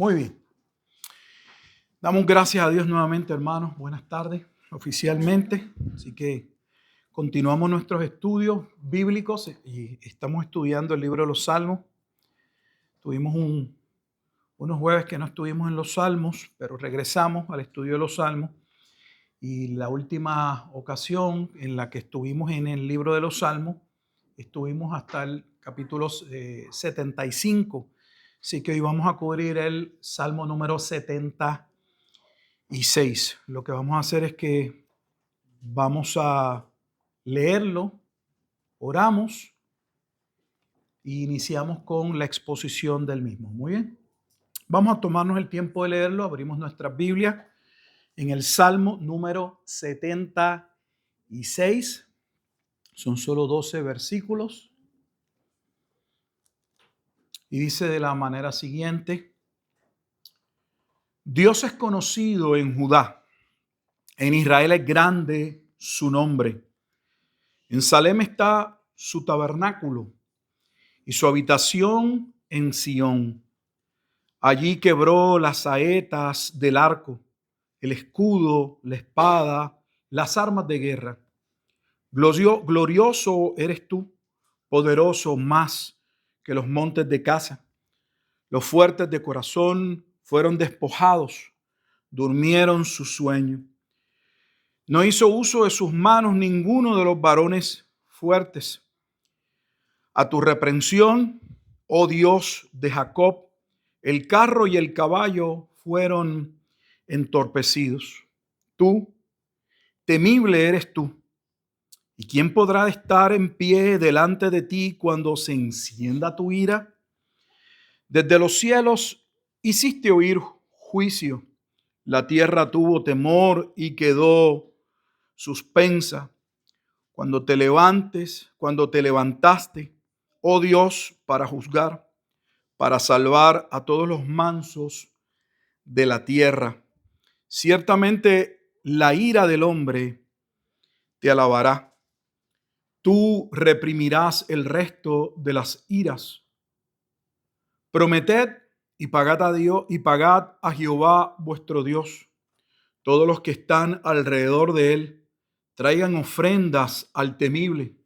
Muy bien. Damos gracias a Dios nuevamente, hermanos. Buenas tardes, oficialmente. Así que continuamos nuestros estudios bíblicos y estamos estudiando el libro de los Salmos. Tuvimos unos jueves que no estuvimos en los Salmos, pero regresamos al estudio de los Salmos. Y la última ocasión en la que estuvimos en el libro de los Salmos, estuvimos hasta el capítulo 75. Así que hoy vamos a cubrir el Salmo número 76. Lo que vamos a hacer es que vamos a leerlo, oramos e iniciamos con la exposición del mismo. Muy bien. Vamos a tomarnos el tiempo de leerlo. Abrimos nuestras Biblias en el Salmo número 76. Son solo 12 versículos. Y dice de la manera siguiente: Dios es conocido en Judá, en Israel es grande su nombre. En Salem está su tabernáculo y su habitación en Sión. Allí quebró las saetas del arco, el escudo, la espada, las armas de guerra. Glorioso eres tú, poderoso más que los montes de Gaza. Los fuertes de corazón fueron despojados, durmieron su sueño. No hizo uso de sus manos ninguno de los varones fuertes. A tu reprensión, oh Dios de Jacob, el carro y el caballo fueron entorpecidos. Tú, temible eres tú. ¿Y quién podrá estar en pie delante de ti cuando se encienda tu ira? Desde los cielos hiciste oír juicio. La tierra tuvo temor y quedó suspensa. Cuando te levantaste, oh Dios, para juzgar, para salvar a todos los mansos de la tierra. Ciertamente la ira del hombre te alabará. Tú reprimirás el resto de las iras. Prometed y pagad a Dios y pagad a Jehová vuestro Dios. Todos los que están alrededor de él traigan ofrendas al temible.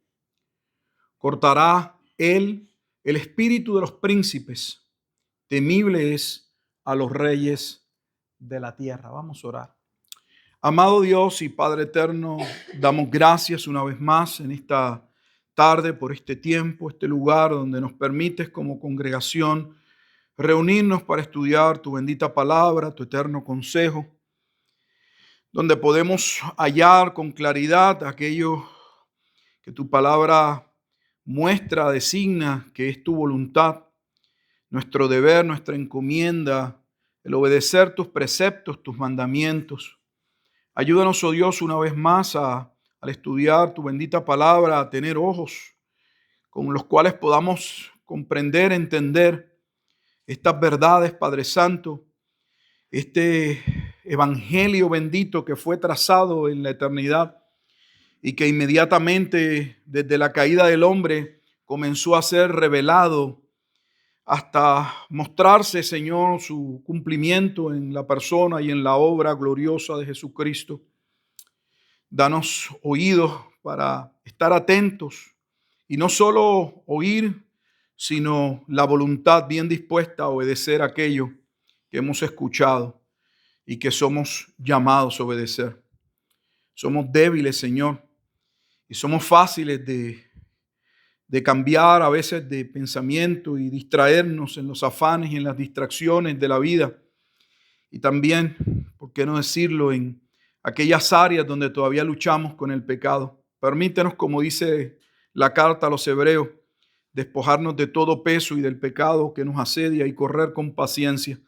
Cortará él el espíritu de los príncipes. Temible es a los reyes de la tierra. Vamos a orar. Amado Dios y Padre eterno, damos gracias una vez más en esta tarde por este tiempo, este lugar donde nos permites como congregación reunirnos para estudiar tu bendita palabra, tu eterno consejo, donde podemos hallar con claridad aquello que tu palabra muestra, designa que es tu voluntad, nuestro deber, nuestra encomienda, el obedecer tus preceptos, tus mandamientos. Ayúdanos, oh Dios, una vez más al estudiar tu bendita palabra, a tener ojos con los cuales podamos comprender, entender estas verdades, Padre Santo, este evangelio bendito que fue trazado en la eternidad y que inmediatamente desde la caída del hombre comenzó a ser revelado hasta mostrarse, Señor, su cumplimiento en la persona y en la obra gloriosa de Jesucristo. Danos oídos para estar atentos y no solo oír, sino la voluntad bien dispuesta a obedecer aquello que hemos escuchado y que somos llamados a obedecer. Somos débiles, Señor, y somos fáciles de cambiar a veces de pensamiento y distraernos en los afanes y en las distracciones de la vida. Y también, ¿por qué no decirlo?, en aquellas áreas donde todavía luchamos con el pecado. Permítenos, como dice la carta a los Hebreos, despojarnos de todo peso y del pecado que nos asedia y correr con paciencia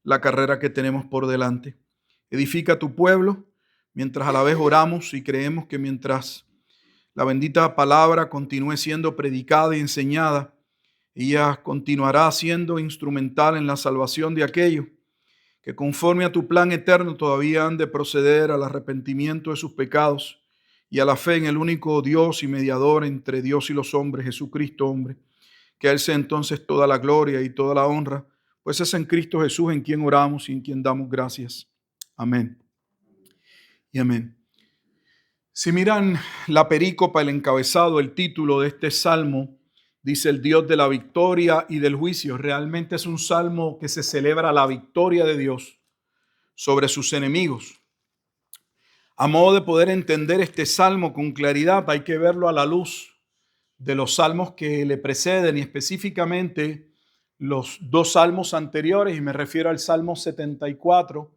la carrera que tenemos por delante. Edifica tu pueblo mientras a la vez oramos y creemos que mientras la bendita palabra continúe siendo predicada y enseñada, ella continuará siendo instrumental en la salvación de aquellos que conforme a tu plan eterno todavía han de proceder al arrepentimiento de sus pecados y a la fe en el único Dios y mediador entre Dios y los hombres, Jesucristo hombre. Que a Él sea entonces toda la gloria y toda la honra Pues es en Cristo Jesús en quien oramos y en quien damos gracias. Amén y amén. Si miran la perícopa, el encabezado, el título de este salmo, dice el Dios de la victoria y del juicio. Realmente es un salmo que se celebra la victoria de Dios sobre sus enemigos. A modo de poder entender este salmo con claridad, hay que verlo a la luz de los salmos que le preceden y específicamente los dos salmos anteriores, y me refiero al Salmo 74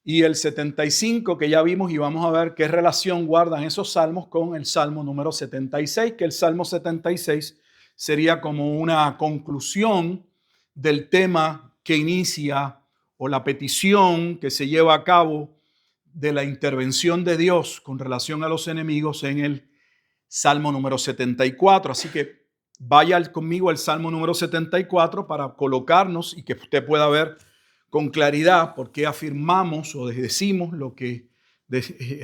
y el 75, que ya vimos, y vamos a ver qué relación guardan esos salmos con el Salmo número 76, que el Salmo 76 sería como una conclusión del tema que inicia o la petición que se lleva a cabo de la intervención de Dios con relación a los enemigos en el Salmo número 74. Así que vaya conmigo al Salmo número 74 para colocarnos y que usted pueda ver con claridad por qué afirmamos o decimos lo que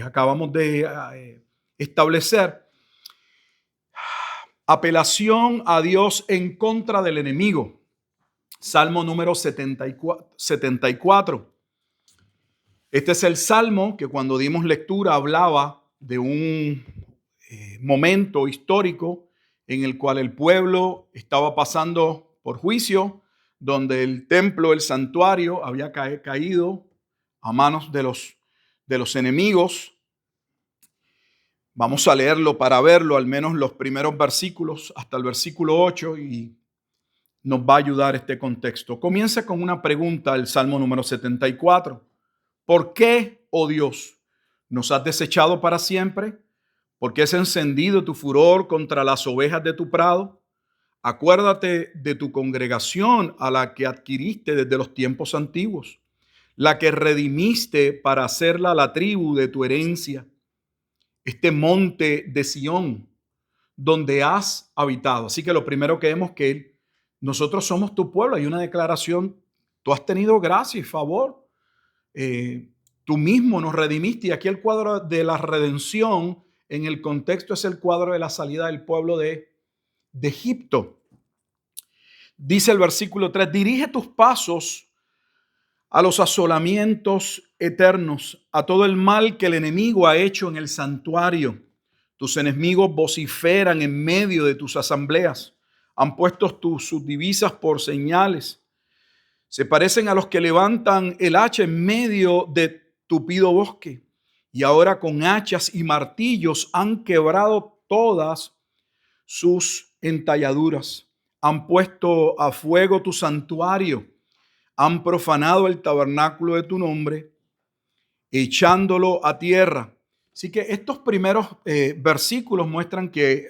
acabamos de establecer. Apelación a Dios en contra del enemigo. Salmo número 74. Este es el salmo que cuando dimos lectura hablaba de un momento histórico en el cual el pueblo estaba pasando por juicio, donde el templo, el santuario, había caído a manos de los enemigos. Vamos a leerlo para verlo, al menos los primeros versículos, hasta el versículo 8, y nos va a ayudar este contexto. Comienza con una pregunta el Salmo número 74. ¿Por qué, oh Dios, nos has desechado para siempre? ¿Por qué has encendido tu furor contra las ovejas de tu prado? Acuérdate de tu congregación a la que adquiriste desde los tiempos antiguos, la que redimiste para hacerla la tribu de tu herencia, este monte de Sión, donde has habitado. Así que lo primero que vemos que nosotros somos tu pueblo. Hay una declaración, tú has tenido gracia y favor. Tú mismo nos redimiste. Y aquí el cuadro de la redención en el contexto es el cuadro de la salida del pueblo de Egipto. Dice el versículo 3, dirige tus pasos a los asolamientos eternos, a todo el mal que el enemigo ha hecho en el santuario. Tus enemigos vociferan en medio de tus asambleas, han puesto sus divisas por señales. Se parecen a los que levantan el hacha en medio de tupido bosque, y ahora con hachas y martillos han quebrado todas sus entalladuras. Han puesto a fuego tu santuario, han profanado el tabernáculo de tu nombre, echándolo a tierra. Así que estos primeros versículos muestran que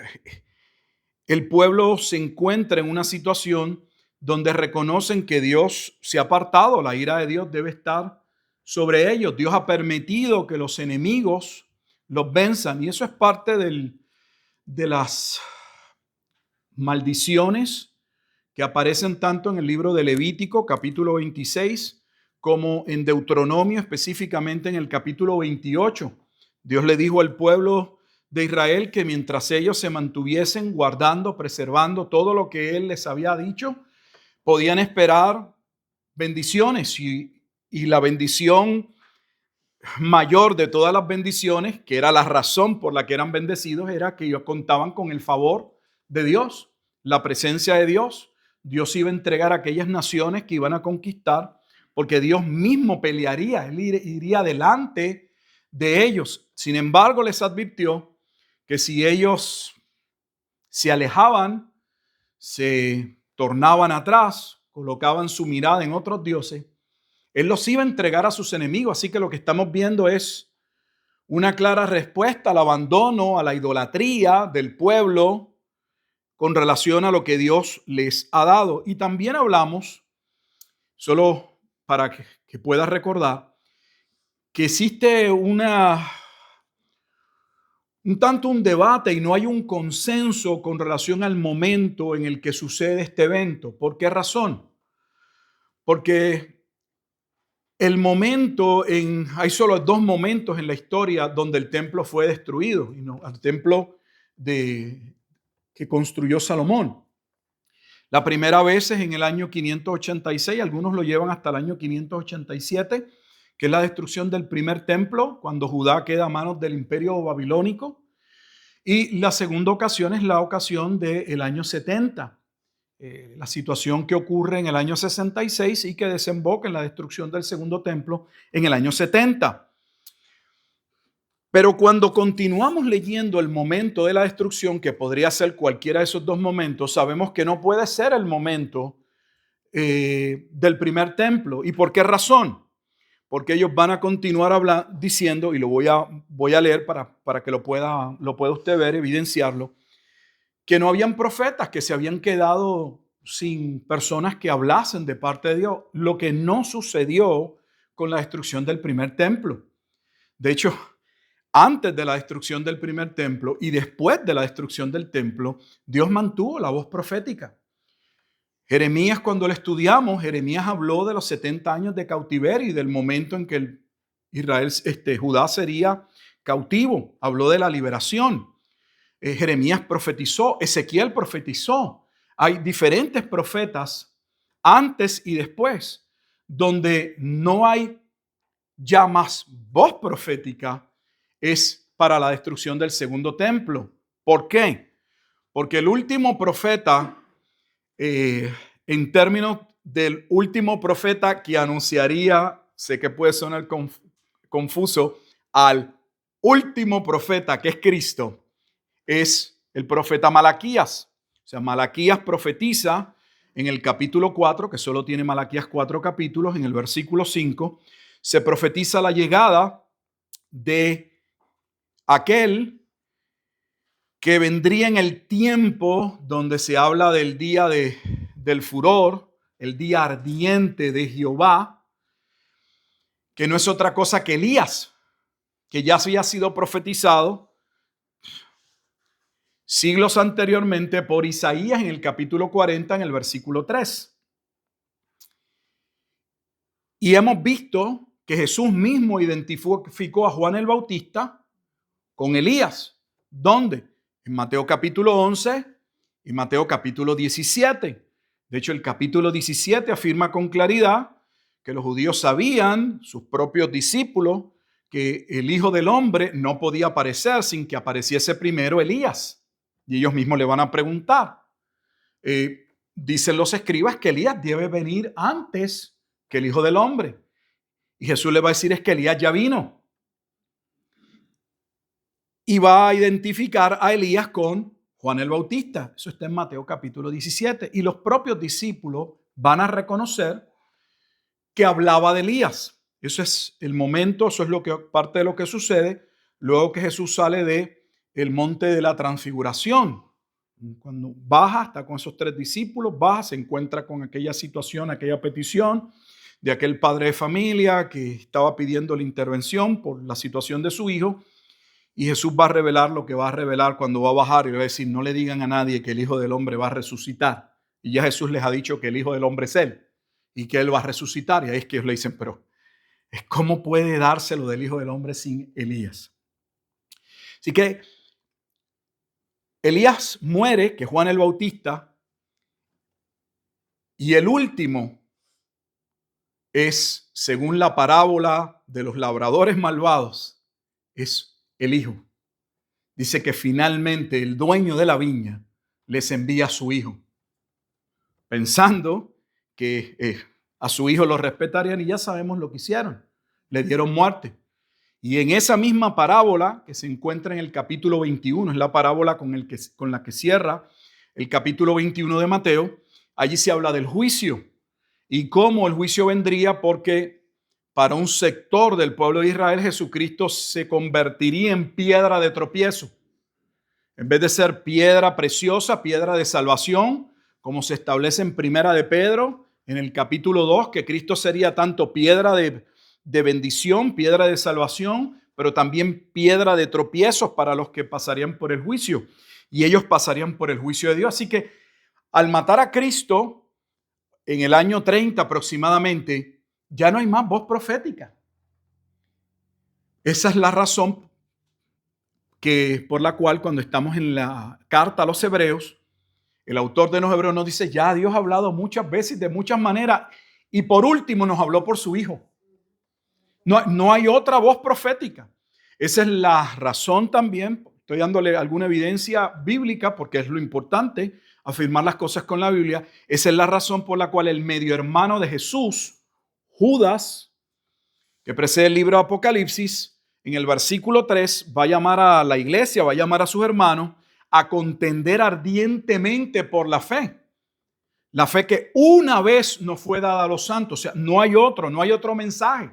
el pueblo se encuentra en una situación donde reconocen que Dios se ha apartado, la ira de Dios debe estar sobre ellos. Dios ha permitido que los enemigos los venzan, y eso es parte de las maldiciones que aparecen tanto en el libro de Levítico, capítulo 26, como en Deuteronomio, específicamente en el capítulo 28. Dios le dijo al pueblo de Israel que mientras ellos se mantuviesen guardando, preservando todo lo que Él les había dicho, podían esperar bendiciones. Y la bendición mayor de todas las bendiciones, que era la razón por la que eran bendecidos, era que ellos contaban con el favor de Dios, la presencia de Dios. Dios iba a entregar a aquellas naciones que iban a conquistar, porque Dios mismo pelearía, Él iría delante de ellos. Sin embargo, les advirtió que si ellos se alejaban, se tornaban atrás, colocaban su mirada en otros dioses, Él los iba a entregar a sus enemigos. Así que lo que estamos viendo es una clara respuesta al abandono, a la idolatría del pueblo con relación a lo que Dios les ha dado. Y también hablamos, solo para que puedas recordar, que existe un debate y no hay un consenso con relación al momento en el que sucede este evento. ¿Por qué razón? Porque hay solo dos momentos en la historia donde el templo fue destruido, el templo que construyó Salomón. La primera vez es en el año 586, algunos lo llevan hasta el año 587, que es la destrucción del primer templo, cuando Judá queda a manos del imperio babilónico. Y la segunda ocasión es la ocasión del año 70, la situación que ocurre en el año 66 y que desemboca en la destrucción del segundo templo en el año 70. Pero cuando continuamos leyendo el momento de la destrucción, que podría ser cualquiera de esos dos momentos, sabemos que no puede ser el momento del primer templo. ¿Y por qué razón? Porque ellos van a continuar diciendo, y lo voy a leer para que lo pueda usted ver, evidenciarlo, que no habían profetas, que se habían quedado sin personas que hablasen de parte de Dios, lo que no sucedió con la destrucción del primer templo. De hecho, antes de la destrucción del primer templo y después de la destrucción del templo, Dios mantuvo la voz profética. Jeremías, cuando lo estudiamos, Jeremías habló de los 70 años de cautiverio y del momento en que Judá sería cautivo. Habló de la liberación. Jeremías profetizó, Ezequiel profetizó. Hay diferentes profetas antes y después, donde no hay ya más voz profética, es para la destrucción del segundo templo. ¿Por qué? Porque el último profeta, en términos del último profeta que anunciaría, sé que puede sonar confuso, al último profeta que es Cristo, es el profeta Malaquías. O sea, Malaquías profetiza en el capítulo 4, que solo tiene Malaquías 4 capítulos, en el versículo 5, se profetiza la llegada de aquel que vendría en el tiempo donde se habla del día del furor, el día ardiente de Jehová, que no es otra cosa que Elías, que ya había sido profetizado siglos anteriormente por Isaías en el capítulo 40, en el versículo 3. Y hemos visto que Jesús mismo identificó a Juan el Bautista con Elías. ¿Dónde? En Mateo capítulo 11 y Mateo capítulo 17. De hecho, el capítulo 17 afirma con claridad que los judíos sabían, sus propios discípulos, que el Hijo del Hombre no podía aparecer sin que apareciese primero Elías. Y ellos mismos le van a preguntar. Dicen los escribas que Elías debe venir antes que el Hijo del Hombre. Y Jesús le va a decir es que Elías ya vino. Y va a identificar a Elías con Juan el Bautista. Eso está en Mateo capítulo 17. Y los propios discípulos van a reconocer que hablaba de Elías. Eso es el momento, eso es parte de lo que sucede luego que Jesús sale del monte de la transfiguración. Cuando baja, está con esos tres discípulos, baja, se encuentra con aquella situación, aquella petición de aquel padre de familia que estaba pidiendo la intervención por la situación de su hijo. Y Jesús va a revelar lo que va a revelar cuando va a bajar y le va a decir, no le digan a nadie que el Hijo del Hombre va a resucitar. Y ya Jesús les ha dicho que el Hijo del Hombre es Él y que Él va a resucitar. Y ahí es que ellos le dicen, pero ¿cómo puede dárselo del Hijo del Hombre sin Elías? Así que Elías muere, que Juan el Bautista, y el último es, según la parábola de los labradores malvados, es el Hijo. Dice que finalmente el dueño de la viña les envía a su hijo, pensando que a su hijo lo respetarían, y ya sabemos lo que hicieron. Le dieron muerte. Y en esa misma parábola que se encuentra en el capítulo 21, es la parábola con la que cierra el capítulo 21 de Mateo, allí se habla del juicio y cómo el juicio vendría porque para un sector del pueblo de Israel Jesucristo se convertiría en piedra de tropiezo. En vez de ser piedra preciosa, piedra de salvación, como se establece en Primera de Pedro, en el capítulo 2, que Cristo sería tanto piedra de bendición, piedra de salvación, pero también piedra de tropiezos para los que pasarían por el juicio. Y ellos pasarían por el juicio de Dios. Así que al matar a Cristo, en el año 30 aproximadamente, ya no hay más voz profética. Esa es la razón por la cual cuando estamos en la carta a los Hebreos, el autor de los Hebreos nos dice, ya Dios ha hablado muchas veces, de muchas maneras, y por último nos habló por su Hijo. No hay otra voz profética. Esa es la razón también, estoy dándole alguna evidencia bíblica porque es lo importante, afirmar las cosas con la Biblia. Esa es la razón por la cual el medio hermano de Jesús, Judas, que precede el libro de Apocalipsis, en el versículo 3 va a llamar a la iglesia, va a llamar a sus hermanos a contender ardientemente por la fe. La fe que una vez nos fue dada a los santos. O sea, no hay otro mensaje.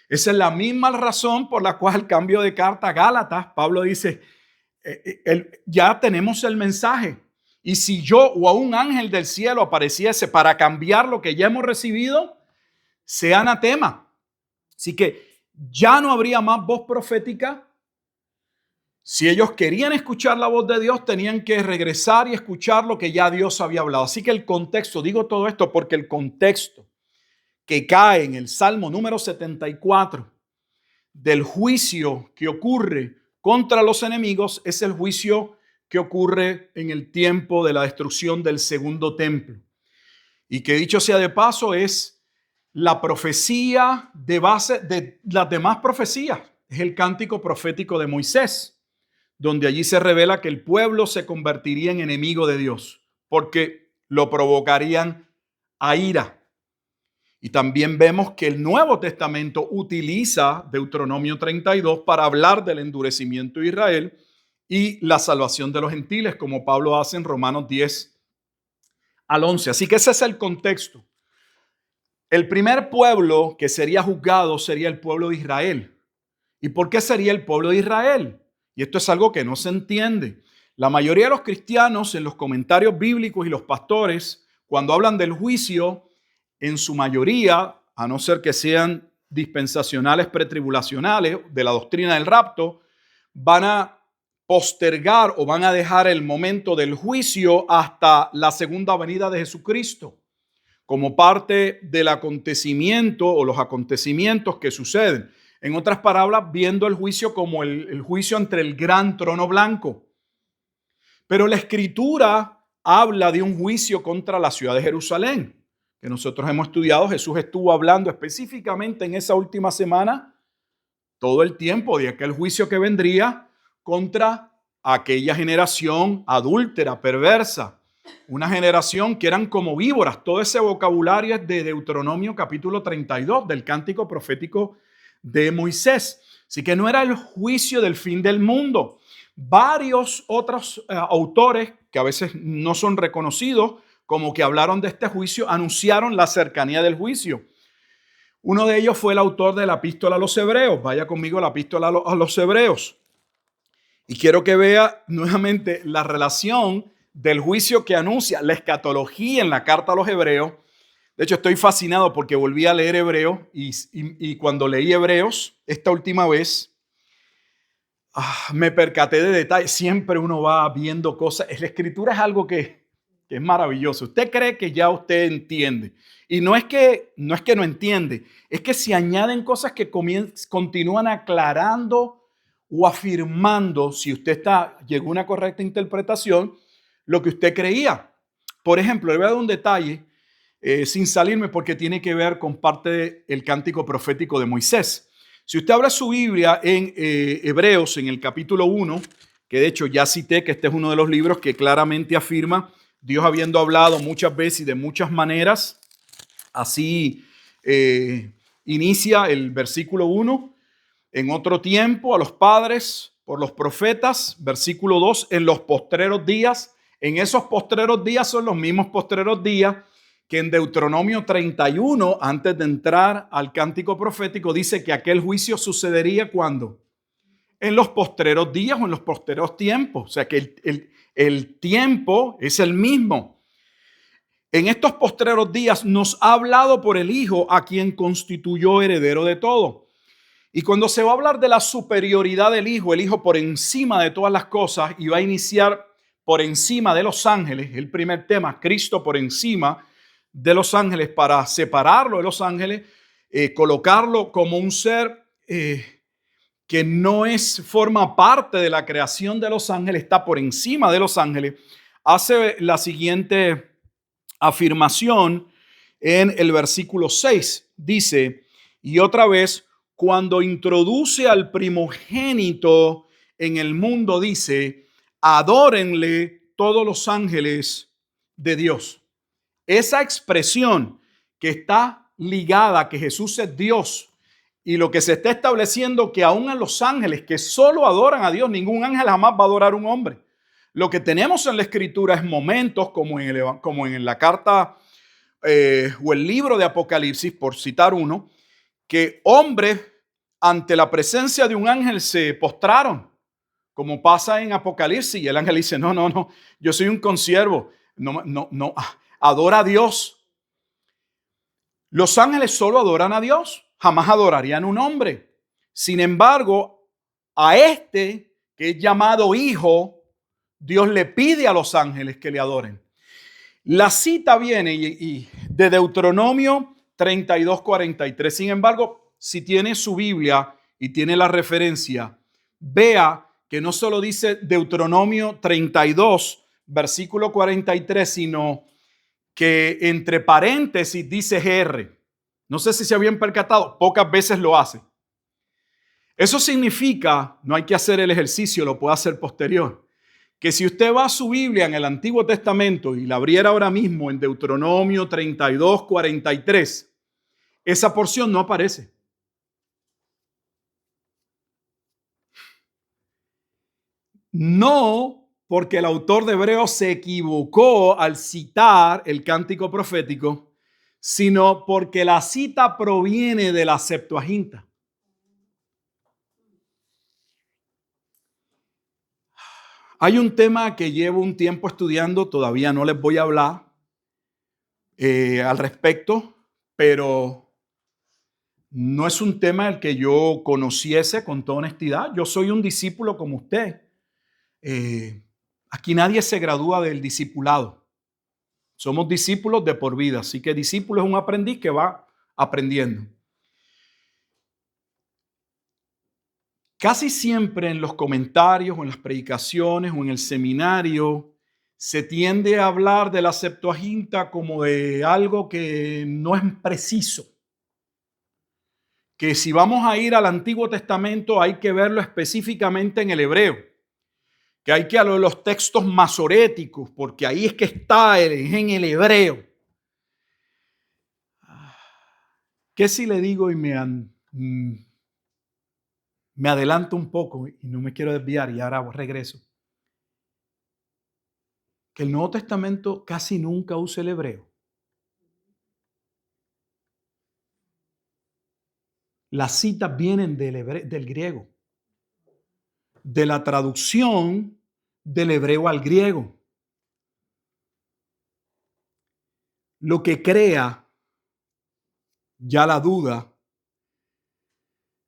Esa es la misma razón por la cual, cambio de carta a Gálatas, Pablo dice, ya tenemos el mensaje. Y si yo o a un ángel del cielo apareciese para cambiar lo que ya hemos recibido, sea anatema. Así que ya no habría más voz profética. Si ellos querían escuchar la voz de Dios, tenían que regresar y escuchar lo que ya Dios había hablado. Así que el contexto, digo todo esto porque el contexto que cae en el Salmo número 74 del juicio que ocurre contra los enemigos es el juicio que ocurre en el tiempo de la destrucción del segundo templo. Y que dicho sea de paso es la profecía de base de las demás profecías. Es el cántico profético de Moisés, donde allí se revela que el pueblo se convertiría en enemigo de Dios porque lo provocarían a ira. Y también vemos que el Nuevo Testamento utiliza Deuteronomio 32 para hablar del endurecimiento de Israel y la salvación de los gentiles, como Pablo hace en Romanos 10 al 11. Así que ese es el contexto. El primer pueblo que sería juzgado sería el pueblo de Israel. ¿Y por qué sería el pueblo de Israel? Y esto es algo que no se entiende. La mayoría de los cristianos en los comentarios bíblicos y los pastores, cuando hablan del juicio, en su mayoría, a no ser que sean dispensacionales pretribulacionales de la doctrina del rapto, van a postergar o van a dejar el momento del juicio hasta la segunda venida de Jesucristo, como parte del acontecimiento o los acontecimientos que suceden. En otras palabras, viendo el juicio como el juicio entre el gran trono blanco. Pero la Escritura habla de un juicio contra la ciudad de Jerusalén, que nosotros hemos estudiado. Jesús estuvo hablando específicamente en esa última semana todo el tiempo de aquel juicio que vendría contra aquella generación adúltera, perversa, una generación que eran como víboras. Todo ese vocabulario es de Deuteronomio capítulo 32 del cántico profético de Moisés. Así que no era el juicio del fin del mundo. Varios otros autores que a veces no son reconocidos como que hablaron de este juicio, anunciaron la cercanía del juicio. Uno de ellos fue el autor de la epístola a los Hebreos. Vaya conmigo a la epístola a los Hebreos. Y quiero que vea nuevamente la relación del juicio que anuncia la escatología en la carta a los Hebreos. De hecho, estoy fascinado porque volví a leer Hebreos y cuando leí Hebreos esta última vez, me percaté de detalles. Siempre uno va viendo cosas. La escritura es algo que es maravilloso. Usted cree que ya usted entiende. Y no es que no entiende, es que se añaden cosas que continúan aclarando o afirmando, si usted llegó a una correcta interpretación, lo que usted creía. Por ejemplo, le voy a dar un detalle sin salirme porque tiene que ver con parte del cántico profético de Moisés. Si usted abre su Biblia en Hebreos, en el capítulo 1, que de hecho ya cité que este es uno de los libros que claramente afirma Dios habiendo hablado muchas veces y de muchas maneras. Así inicia el versículo 1. En otro tiempo a los padres por los profetas. Versículo 2, en los postreros días. En esos postreros días son los mismos postreros días que en Deuteronomio 31, antes de entrar al cántico profético, dice que aquel juicio sucedería ¿cuándo? En los postreros días o en los postreros tiempos. O sea que el tiempo es el mismo. En estos postreros días nos ha hablado por el Hijo, a quien constituyó heredero de todo. Y cuando se va a hablar de la superioridad del Hijo, el Hijo por encima de todas las cosas, y va a iniciar por encima de los ángeles, el primer tema, Cristo por encima de los ángeles, para separarlo de los ángeles, colocarlo como un ser que no forma parte de la creación de los ángeles, está por encima de los ángeles. hace la siguiente afirmación en el versículo 6. Dice, y otra vez, cuando introduce al primogénito en el mundo, dice, adórenle todos los ángeles de Dios. Esa expresión que está ligada a que Jesús es Dios y lo que se está estableciendo que aún en los ángeles que solo adoran a Dios, ningún ángel jamás va a adorar a un hombre. Lo que tenemos en la Escritura es momentos como en la carta o el libro de Apocalipsis, por citar uno, que hombres ante la presencia de un ángel se postraron, como pasa en Apocalipsis, y el ángel dice, no, yo soy un consiervo, no, adora a Dios. Los ángeles solo adoran a Dios, jamás adorarían a un hombre. Sin embargo, a este que es llamado hijo, Dios le pide a los ángeles que le adoren. La cita viene de Deuteronomio 32:43. Sin embargo, si tiene su Biblia y tiene la referencia, vea que no solo dice Deuteronomio 32, versículo 43, sino que entre paréntesis dice GR. No sé si se habían percatado, pocas veces lo hace. Eso significa, no hay que hacer el ejercicio, lo puede hacer posterior, que si usted va a su Biblia en el Antiguo Testamento y la abriera ahora mismo en Deuteronomio 32:43, esa porción no aparece. No porque el autor de Hebreos se equivocó al citar el cántico profético, sino porque la cita proviene de la Septuaginta. Hay un tema que llevo un tiempo estudiando, todavía no les voy a hablar al respecto, pero no es un tema el que yo conociese con toda honestidad. Yo soy un discípulo como usted. Aquí nadie se gradúa del discipulado. Somos discípulos de por vida, así que discípulo es un aprendiz que va aprendiendo. Casi siempre en los comentarios o en las predicaciones o en el seminario se tiende a hablar de la Septuaginta como de algo que no es preciso. Que si vamos a ir al Antiguo Testamento hay que verlo específicamente en el hebreo. Que hay que hablar de los textos masoréticos, porque ahí es que está en el hebreo. ¿Qué si le digo y me adelanto un poco y no me quiero desviar y ahora regreso? Que el Nuevo Testamento casi nunca usa el hebreo. Las citas vienen del griego, de la traducción del hebreo al griego. Lo que crea ya la duda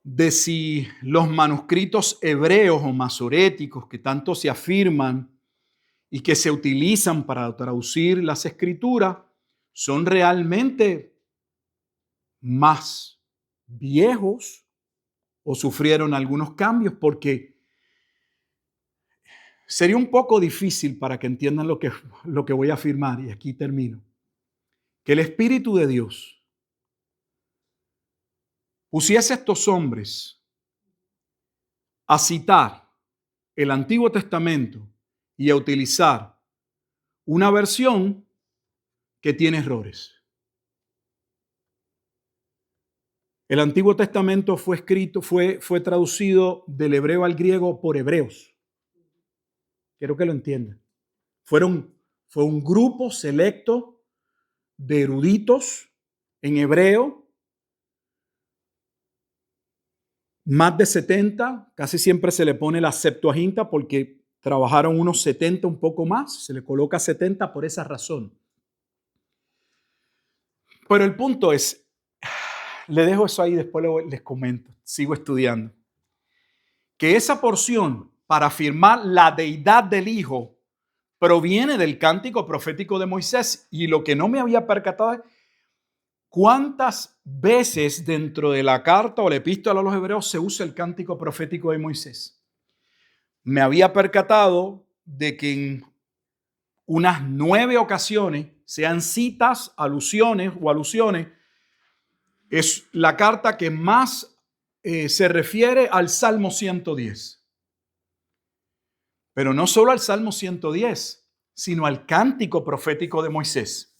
de si los manuscritos hebreos o masoréticos que tanto se afirman y que se utilizan para traducir las escrituras son realmente más viejos o sufrieron algunos cambios, porque sería un poco difícil para que entiendan lo que voy a afirmar, y aquí termino, que el Espíritu de Dios pusiese a estos hombres a citar el Antiguo Testamento y a utilizar una versión que tiene errores. El Antiguo Testamento fue traducido del hebreo al griego por hebreos. Quiero que lo entiendan. Fue un grupo selecto de eruditos en hebreo, más de 70, casi siempre se le pone la Septuaginta porque trabajaron unos 70, un poco más, se le coloca 70 por esa razón. Pero el punto es, le dejo eso ahí, después les comento, sigo estudiando, que esa porción para afirmar la deidad del Hijo proviene del cántico profético de Moisés, y lo que no me había percatado es cuántas veces dentro de la carta o la epístola a los hebreos se usa el cántico profético de Moisés. Me había percatado de que en unas 9 ocasiones, sean citas, alusiones o alusiones. Es la carta que más se refiere al Salmo 110. Pero no solo al Salmo 110, sino al cántico profético de Moisés.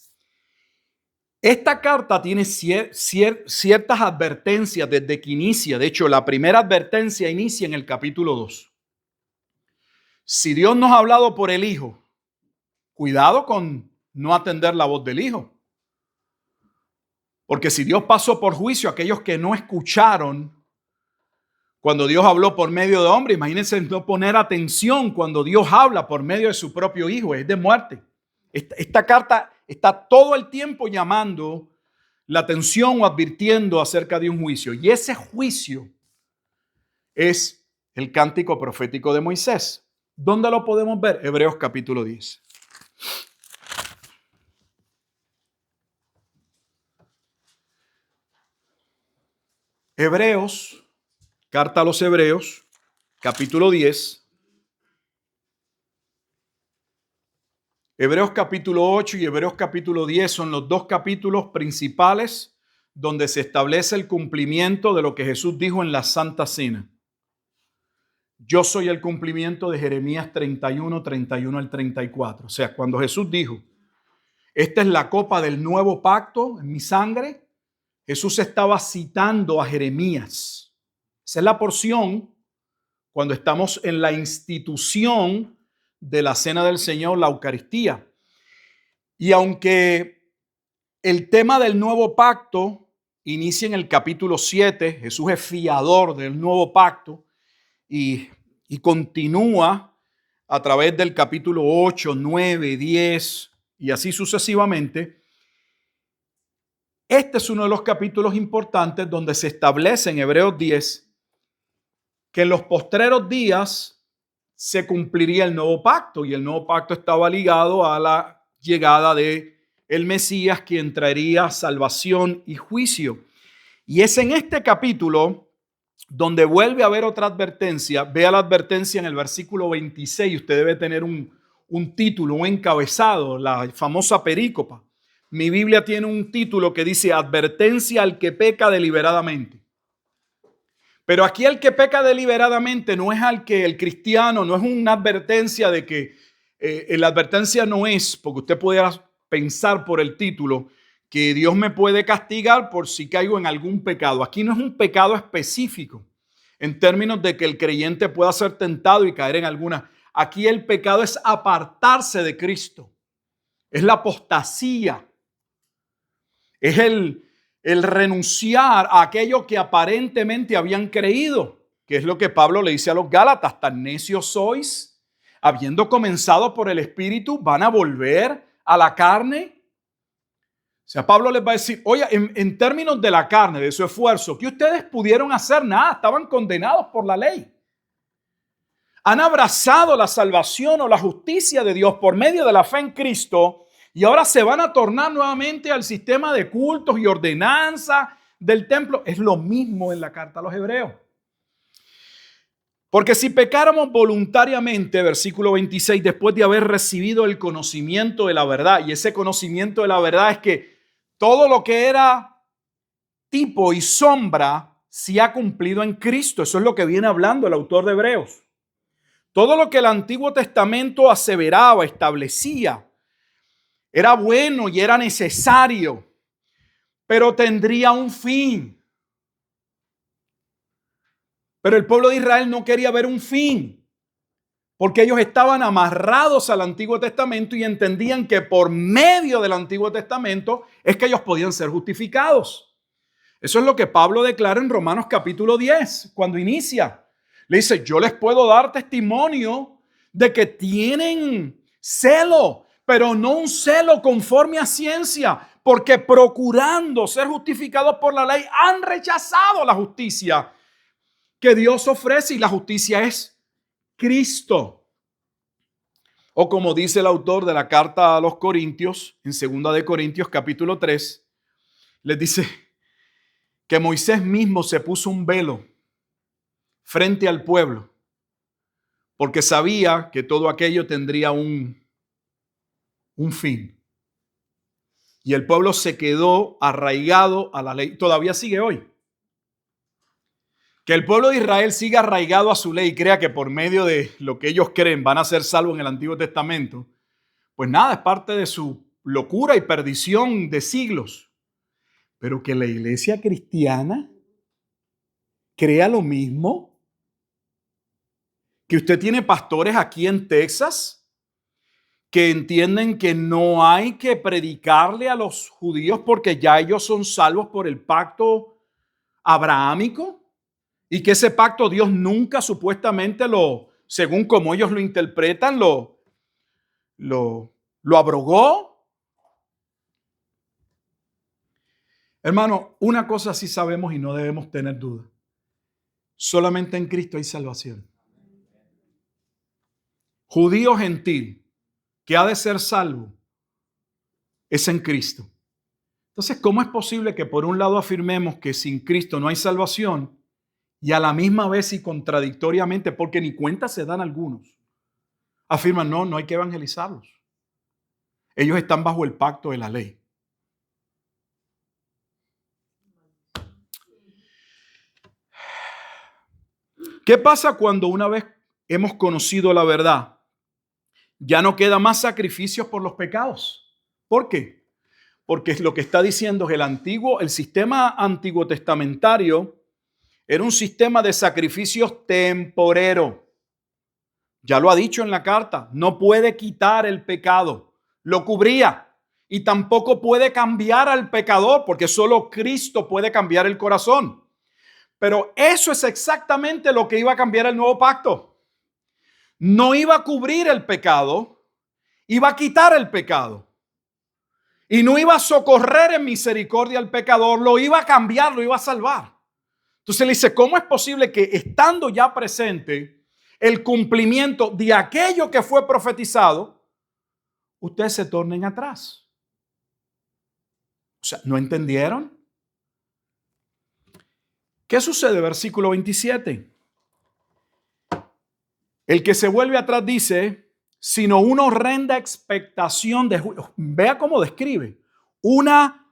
Esta carta tiene ciertas advertencias desde que inicia. De hecho, la primera advertencia inicia en el capítulo 2. Si Dios nos ha hablado por el Hijo, cuidado con no atender la voz del Hijo. Porque si Dios pasó por juicio a aquellos que no escucharon cuando Dios habló por medio de hombre, imagínense no poner atención cuando Dios habla por medio de su propio Hijo, es de muerte. Esta carta está todo el tiempo llamando la atención o advirtiendo acerca de un juicio. Y ese juicio es el cántico profético de Moisés. ¿Dónde lo podemos ver? Hebreos capítulo 10. Hebreos, carta a los Hebreos, capítulo 10. Hebreos capítulo 8 y Hebreos capítulo 10 son los dos capítulos principales donde se establece el cumplimiento de lo que Jesús dijo en la Santa Cena. Yo soy el cumplimiento de Jeremías 31, 31 al 34. O sea, cuando Jesús dijo, esta es la copa del nuevo pacto en mi sangre, Jesús estaba citando a Jeremías. Esa es la porción cuando estamos en la institución de la Cena del Señor, la Eucaristía. Y aunque el tema del nuevo pacto inicia en el capítulo 7, Jesús es fiador del nuevo pacto y continúa a través del capítulo 8, 9, 10 y así sucesivamente. Este es uno de los capítulos importantes donde se establece en Hebreos 10 que en los postreros días se cumpliría el nuevo pacto, y el nuevo pacto estaba ligado a la llegada de el Mesías, quien traería salvación y juicio. Y es en este capítulo donde vuelve a haber otra advertencia. Vea la advertencia en el versículo 26. Usted debe tener un título, un encabezado, la famosa perícopa. Mi Biblia tiene un título que dice advertencia al que peca deliberadamente. Pero aquí el que peca deliberadamente no es al que el cristiano, no es una advertencia de que la advertencia no es, porque usted pudiera pensar por el título, que Dios me puede castigar por si caigo en algún pecado. Aquí no es un pecado específico en términos de que el creyente pueda ser tentado y caer en alguna. Aquí el pecado es apartarse de Cristo. Es la apostasía. Es el renunciar a aquello que aparentemente habían creído, que es lo que Pablo le dice a los Gálatas: tan necios sois, habiendo comenzado por el Espíritu, van a volver a la carne. O sea, Pablo les va a decir, oye, en términos de la carne, de su esfuerzo, ¿qué ustedes pudieron hacer? Nada, estaban condenados por la ley. Han abrazado la salvación o la justicia de Dios por medio de la fe en Cristo, y ahora se van a tornar nuevamente al sistema de cultos y ordenanza del templo. Es lo mismo en la carta a los Hebreos. Porque si pecáramos voluntariamente, versículo 26, después de haber recibido el conocimiento de la verdad, y ese conocimiento de la verdad es que todo lo que era tipo y sombra se ha cumplido en Cristo. Eso es lo que viene hablando el autor de Hebreos. Todo lo que el Antiguo Testamento aseveraba, establecía, era bueno y era necesario, pero tendría un fin. Pero el pueblo de Israel no quería ver un fin, porque ellos estaban amarrados al Antiguo Testamento y entendían que por medio del Antiguo Testamento es que ellos podían ser justificados. Eso es lo que Pablo declara en Romanos capítulo 10, cuando inicia. Le dice, yo les puedo dar testimonio de que tienen celo, pero no un celo conforme a ciencia, porque procurando ser justificados por la ley han rechazado la justicia que Dios ofrece, y la justicia es Cristo. O como dice el autor de la carta a los Corintios, en 2 de Corintios capítulo 3, les dice que Moisés mismo se puso un velo frente al pueblo, porque sabía que todo aquello tendría un un fin. Y el pueblo se quedó arraigado a la ley. Todavía sigue hoy. Que el pueblo de Israel siga arraigado a su ley y crea que por medio de lo que ellos creen van a ser salvos en el Antiguo Testamento, pues nada, es parte de su locura y perdición de siglos. Pero que la iglesia cristiana crea lo mismo, que usted tiene pastores aquí en Texas que entienden que no hay que predicarle a los judíos porque ya ellos son salvos por el pacto abrahámico y que ese pacto Dios nunca supuestamente según como ellos lo interpretan, lo abrogó. Hermano, una cosa sí sabemos y no debemos tener duda. Solamente en Cristo hay salvación. Judío o gentil que ha de ser salvo es en Cristo. Entonces, ¿cómo es posible que por un lado afirmemos que sin Cristo no hay salvación y a la misma vez y contradictoriamente, porque ni cuenta se dan algunos, afirman no hay que evangelizarlos? Ellos están bajo el pacto de la ley. ¿Qué pasa cuando una vez hemos conocido la verdad, ya no queda más sacrificios por los pecados? ¿Por qué? Porque lo que está diciendo es el sistema antiguo testamentario era un sistema de sacrificios temporero. Ya lo ha dicho en la carta, no puede quitar el pecado, lo cubría y tampoco puede cambiar al pecador porque solo Cristo puede cambiar el corazón. Pero eso es exactamente lo que iba a cambiar el nuevo pacto. No iba a cubrir el pecado, iba a quitar el pecado. Y no iba a socorrer en misericordia al pecador, lo iba a cambiar, lo iba a salvar. Entonces le dice, ¿cómo es posible que estando ya presente el cumplimiento de aquello que fue profetizado, ustedes se tornen atrás? O sea, ¿no entendieron? ¿Qué sucede? Versículo 27. El que se vuelve atrás dice, sino una horrenda expectación de juicio. Vea cómo describe. Una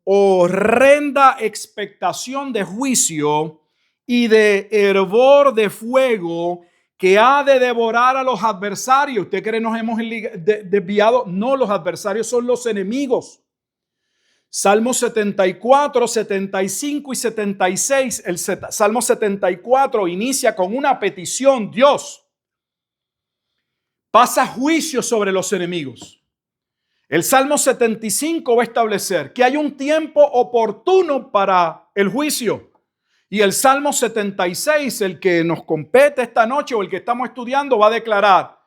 horrenda expectación de juicio y de hervor de fuego que ha de devorar a los adversarios. ¿Usted cree que nos hemos desviado? No, los adversarios son los enemigos. Salmos 74, 75 y 76. El Salmo 74 inicia con una petición. Dios, pasa juicio sobre los enemigos. El Salmo 75 va a establecer que hay un tiempo oportuno para el juicio. Y el Salmo 76, el que nos compete esta noche o el que estamos estudiando, va a declarar,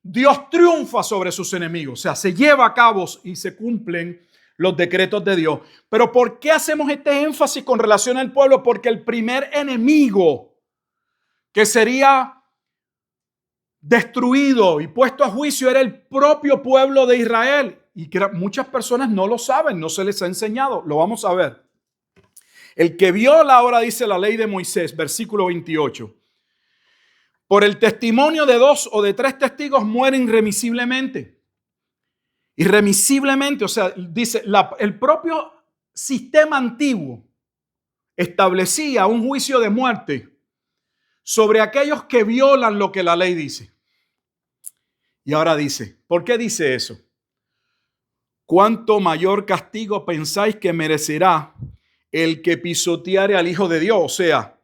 Dios triunfa sobre sus enemigos. O sea, se lleva a cabo y se cumplen los decretos de Dios. Pero ¿por qué hacemos este énfasis con relación al pueblo? Porque el primer enemigo que sería destruido y puesto a juicio era el propio pueblo de Israel. Y que muchas personas no lo saben, no se les ha enseñado. Lo vamos a ver. El que viola, ahora dice la ley de Moisés, versículo 28. Por el testimonio de 2 o de 3 testigos muere irremisiblemente. Irremisiblemente, o sea, dice, el propio sistema antiguo establecía un juicio de muerte sobre aquellos que violan lo que la ley dice. Y ahora dice, ¿por qué dice eso? ¿Cuánto mayor castigo pensáis que merecerá el que pisoteare al Hijo de Dios? O sea,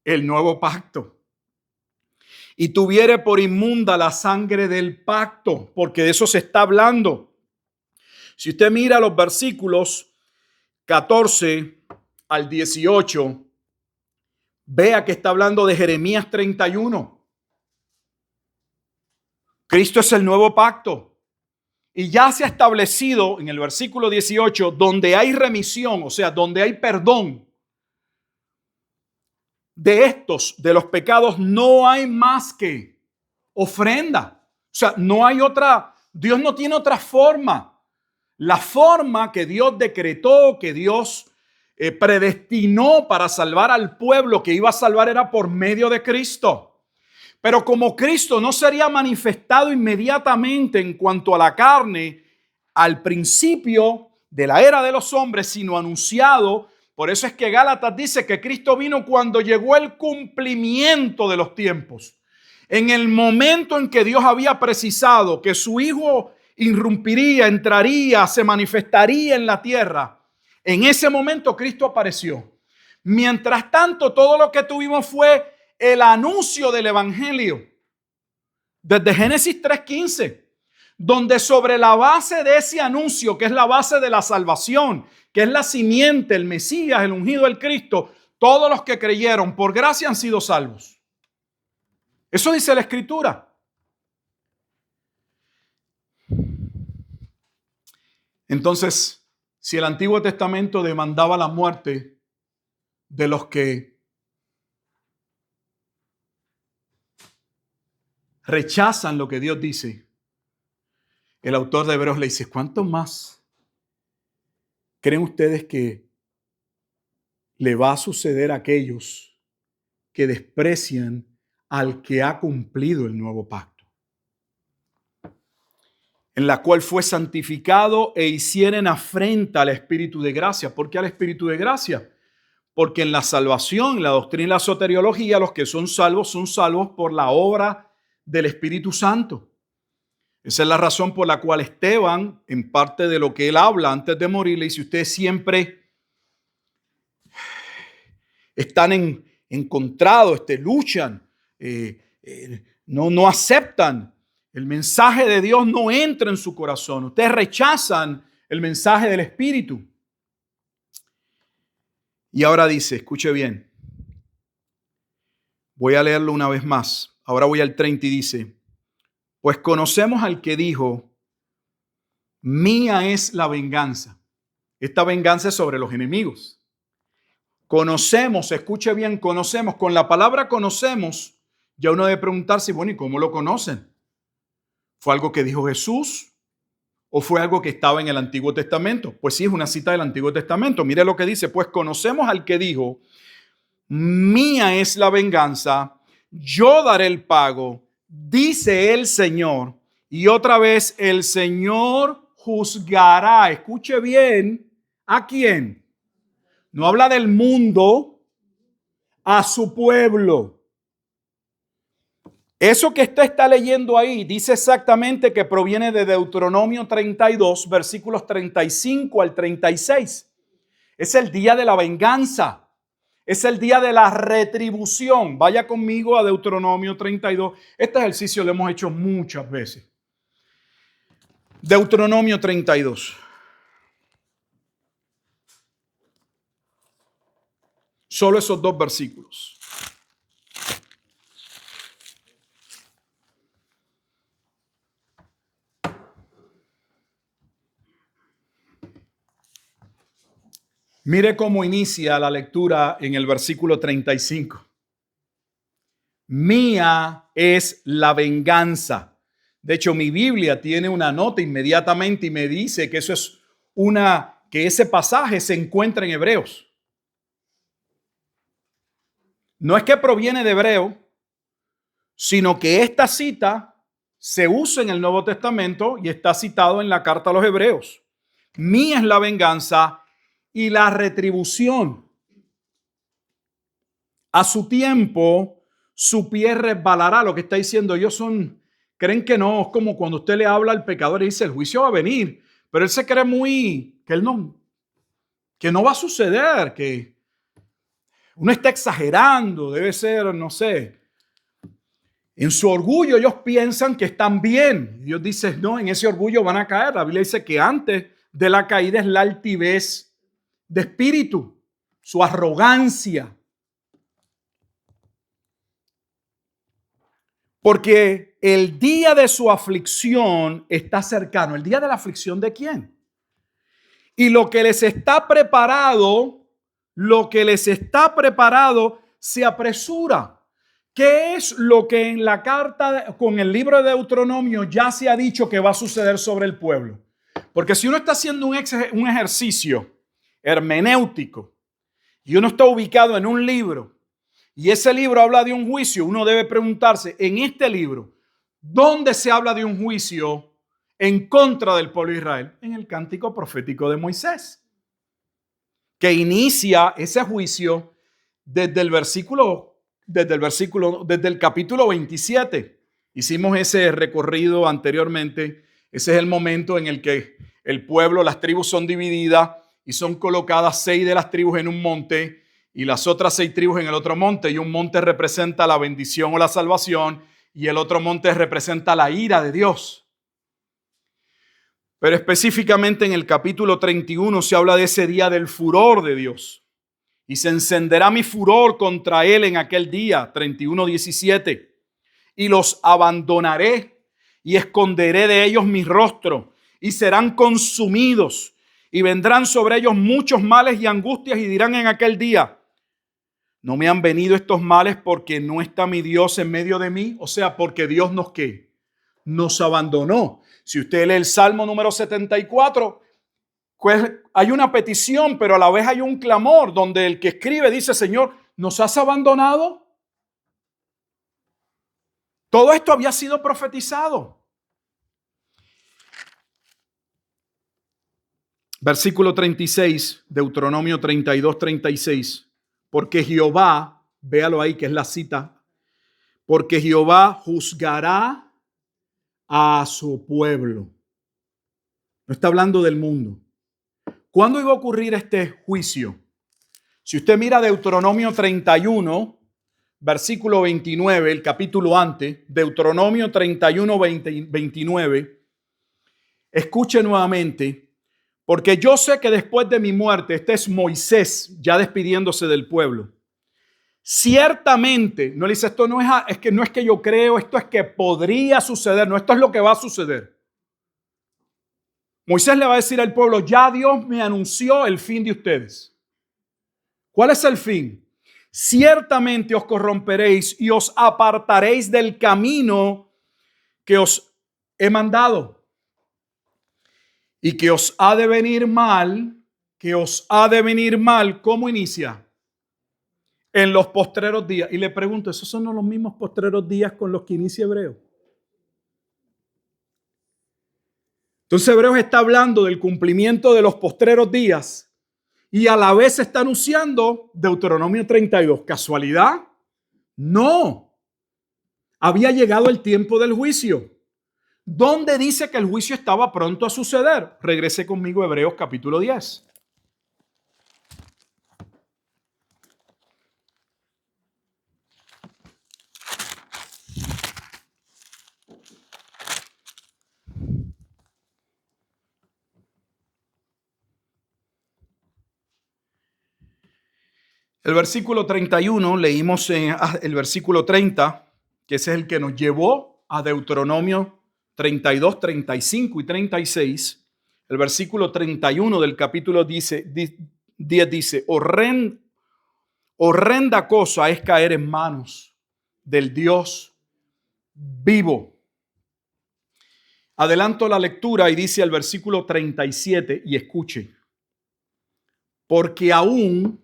el nuevo pacto. Y tuviere por inmunda la sangre del pacto, porque de eso se está hablando. Si usted mira los versículos 14 al 18, vea que está hablando de Jeremías 31. Cristo es el nuevo pacto. Y ya se ha establecido en el versículo 18, donde hay remisión, o sea, donde hay perdón de los pecados, no hay más que ofrenda. O sea, no hay otra, Dios no tiene otra forma. La forma que Dios decretó, que Dios predestinó para salvar al pueblo que iba a salvar era por medio de Cristo. Pero como Cristo no sería manifestado inmediatamente en cuanto a la carne al principio de la era de los hombres, sino anunciado. Por eso es que Gálatas dice que Cristo vino cuando llegó el cumplimiento de los tiempos. En el momento en que Dios había precisado que su Hijo irrumpiría, entraría, se manifestaría en la tierra, en ese momento Cristo apareció. Mientras tanto, todo lo que tuvimos fue el anuncio del Evangelio. Desde Génesis 3:15. Donde sobre la base de ese anuncio, que es la base de la salvación, que es la simiente, el Mesías, el ungido, el Cristo, todos los que creyeron por gracia han sido salvos. Eso dice la Escritura. Entonces, si el Antiguo Testamento demandaba la muerte de los que rechazan lo que Dios dice, el autor de Hebreos le dice, ¿cuánto más creen ustedes que le va a suceder a aquellos que desprecian al que ha cumplido el nuevo pacto? En la cual fue santificado e hicieren afrenta al Espíritu de gracia. ¿Por qué al Espíritu de gracia? Porque en la salvación, en la doctrina y la soteriología, los que son salvos por la obra del Espíritu Santo. Esa es la razón por la cual Esteban, en parte de lo que él habla antes de morir, le dice, ustedes siempre están encontrados, luchan, no aceptan. El mensaje de Dios no entra en su corazón. Ustedes rechazan el mensaje del Espíritu. Y ahora dice, escuche bien. Voy a leerlo una vez más. Ahora voy al 30 y dice, pues conocemos al que dijo, mía es la venganza. Esta venganza es sobre los enemigos. Conocemos, escuche bien, conocemos. Con la palabra conocemos, ya uno debe preguntarse, bueno, ¿y cómo lo conocen? ¿Fue algo que dijo Jesús o fue algo que estaba en el Antiguo Testamento? Pues sí, es una cita del Antiguo Testamento. Mire lo que dice, pues conocemos al que dijo, mía es la venganza, yo daré el pago, dice el Señor. Y otra vez, el Señor juzgará. Escuche bien, ¿a quién? No habla del mundo, a su pueblo. Eso que usted está leyendo ahí dice exactamente que proviene de Deuteronomio 32, versículos 35 al 36. Es el día de la venganza. Es el día de la retribución. Vaya conmigo a Deuteronomio 32. Este ejercicio lo hemos hecho muchas veces. Deuteronomio 32. Solo esos dos versículos. Mire cómo inicia la lectura en el versículo 35. Mía es la venganza. De hecho, mi Biblia tiene una nota inmediatamente y me dice que que ese pasaje se encuentra en Hebreos. No es que proviene de Hebreo, sino que esta cita se usa en el Nuevo Testamento y está citado en la carta a los Hebreos. Mía es la venganza y la retribución. A su tiempo, su pie resbalará. Lo que está diciendo ellos creen que no. Es como cuando usted le habla al pecador y dice, el juicio va a venir. Pero él se cree que no va a suceder, que uno está exagerando, debe ser, no sé. En su orgullo ellos piensan que están bien. Dios dice, no, en ese orgullo van a caer. La Biblia dice que antes de la caída es la altivez de espíritu, su arrogancia. Porque el día de su aflicción está cercano. ¿El día de la aflicción de quién? Y lo que les está preparado se apresura. ¿Qué es lo que en la carta, con el libro de Deuteronomio ya se ha dicho que va a suceder sobre el pueblo? Porque si uno está haciendo un ejercicio hermenéutico y uno está ubicado en un libro y ese libro habla de un juicio, uno debe preguntarse, en este libro, ¿dónde se habla de un juicio en contra del pueblo de Israel? En el cántico profético de Moisés, que inicia ese juicio desde el capítulo 27. Hicimos ese recorrido anteriormente. Ese es el momento en el que el pueblo, las tribus son divididas y son colocadas 6 de las tribus en un monte y las otras 6 tribus en el otro monte. Y un monte representa la bendición o la salvación y el otro monte representa la ira de Dios. Pero específicamente en el capítulo 31 se habla de ese día del furor de Dios. Y se encenderá mi furor contra él en aquel día, 31:17. Y los abandonaré y esconderé de ellos mi rostro y serán consumidos y vendrán sobre ellos muchos males y angustias y dirán en aquel día, no me han venido estos males porque no está mi Dios en medio de mí. O sea, porque Dios nos ¿qué? Nos abandonó. Si usted lee el Salmo número 74, pues hay una petición, pero a la vez hay un clamor donde el que escribe dice, Señor, ¿nos has abandonado? Todo esto había sido profetizado. Versículo 36, Deuteronomio 32:36. Porque Jehová, véalo ahí que es la cita, porque Jehová juzgará a su pueblo. No está hablando del mundo. ¿Cuándo iba a ocurrir este juicio? Si usted mira Deuteronomio 31, versículo 29, el capítulo antes, Deuteronomio 31, 29, escuche nuevamente, porque yo sé que después de mi muerte, este es Moisés ya despidiéndose del pueblo. Ciertamente, no le dice esto no es que no es que yo creo, esto es que podría suceder, no, esto es lo que va a suceder. Moisés le va a decir al pueblo, ya Dios me anunció el fin de ustedes. ¿Cuál es el fin? Ciertamente os corromperéis y os apartaréis del camino que os he mandado. Y que os ha de venir mal, ¿cómo inicia? En los postreros días. Y le pregunto, ¿esos son los mismos postreros días con los que inicia Hebreo? Entonces Hebreos está hablando del cumplimiento de los postreros días y a la vez está anunciando Deuteronomio 32. ¿Casualidad? No. Había llegado el tiempo del juicio. ¿Dónde dice que el juicio estaba pronto a suceder? Regrese conmigo a Hebreos capítulo 10. El versículo 31, leímos el versículo 30, que ese es el que nos llevó a Deuteronomio 32, 35 y 36. El versículo 31 del capítulo 10 dice, horrenda cosa es caer en manos del Dios vivo. Adelanto la lectura y dice el versículo 37 y escuche, porque aún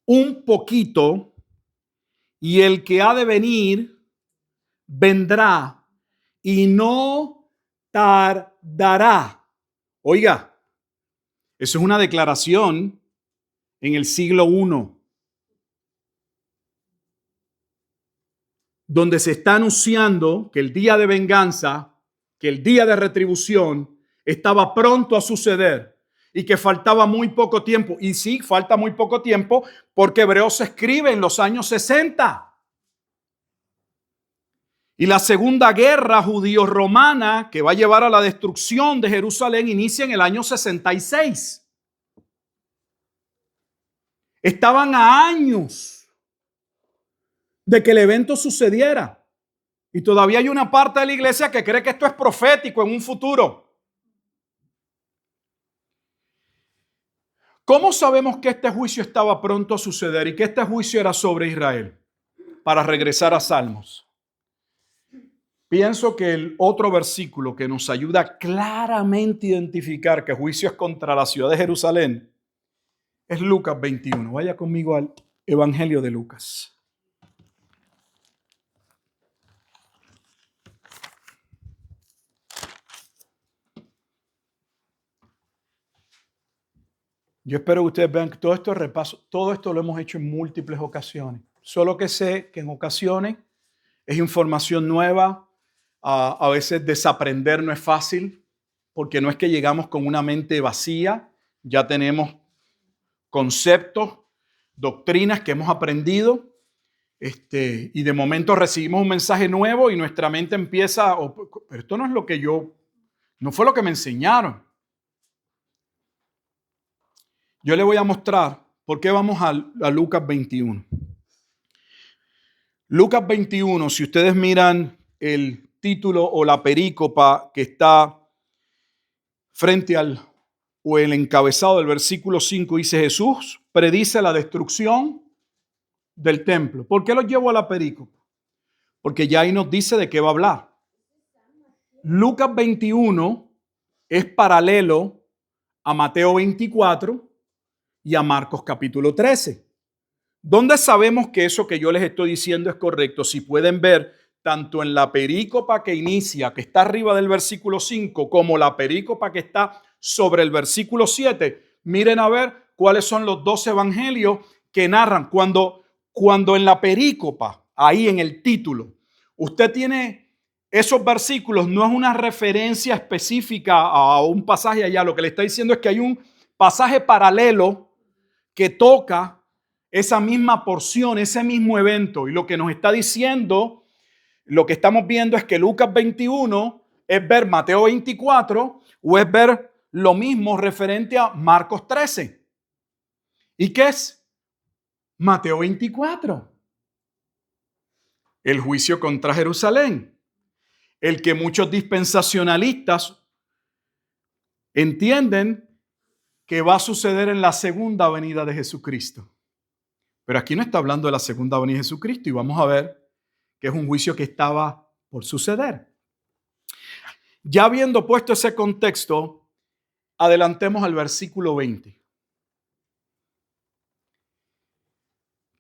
un poquito y el que ha de venir vendrá y no tardará. Oiga, eso es una declaración en el siglo I, donde se está anunciando que el día de venganza, que el día de retribución estaba pronto a suceder y que faltaba muy poco tiempo. Y sí, falta muy poco tiempo porque Hebreos se escribe en los años 60. Y la segunda guerra judío-romana, que va a llevar a la destrucción de Jerusalén, inicia en el año 66. Estaban a años de que el evento sucediera. Y todavía hay una parte de la iglesia que cree que esto es profético en un futuro. ¿Cómo sabemos que este juicio estaba pronto a suceder y que este juicio era sobre Israel? Para regresar a Salmos. Pienso que el otro versículo que nos ayuda claramente a identificar que juicio es contra la ciudad de Jerusalén es Lucas 21. Vaya conmigo al Evangelio de Lucas. Yo espero que ustedes vean que todo esto repaso, todo esto lo hemos hecho en múltiples ocasiones. Solo que sé que en ocasiones es información nueva. A veces desaprender no es fácil, porque no es que llegamos con una mente vacía, ya tenemos conceptos, doctrinas que hemos aprendido, y de momento recibimos un mensaje nuevo y nuestra mente empieza, pero esto no es lo que no fue lo que me enseñaron. Yo le voy a mostrar por qué vamos a Lucas 21. Lucas 21, si ustedes miran el título o la perícopa que está frente o el encabezado del versículo 5, dice: Jesús predice la destrucción del templo. ¿Por qué lo llevo a la perícopa? Porque ya ahí nos dice de qué va a hablar. Lucas 21 es paralelo a Mateo 24 y a Marcos capítulo 13. ¿Dónde sabemos que eso que yo les estoy diciendo es correcto? Si pueden ver tanto en la perícopa que inicia, que está arriba del versículo 5, como la perícopa que está sobre el versículo 7, miren a ver cuáles son los dos evangelios que narran. Cuando en la perícopa, ahí en el título, usted tiene esos versículos, no es una referencia específica a un pasaje allá. Lo que le está diciendo es que hay un pasaje paralelo que toca esa misma porción, ese mismo evento. Y lo que nos está diciendo, lo que estamos viendo es que Lucas 21 es ver Mateo 24 o es ver lo mismo referente a Marcos 13. ¿Y qué es Mateo 24? El juicio contra Jerusalén. El que muchos dispensacionalistas entienden que va a suceder en la segunda venida de Jesucristo. Pero aquí no está hablando de la segunda venida de Jesucristo, y vamos a ver que es un juicio que estaba por suceder. Ya habiendo puesto ese contexto, adelantemos al versículo 20.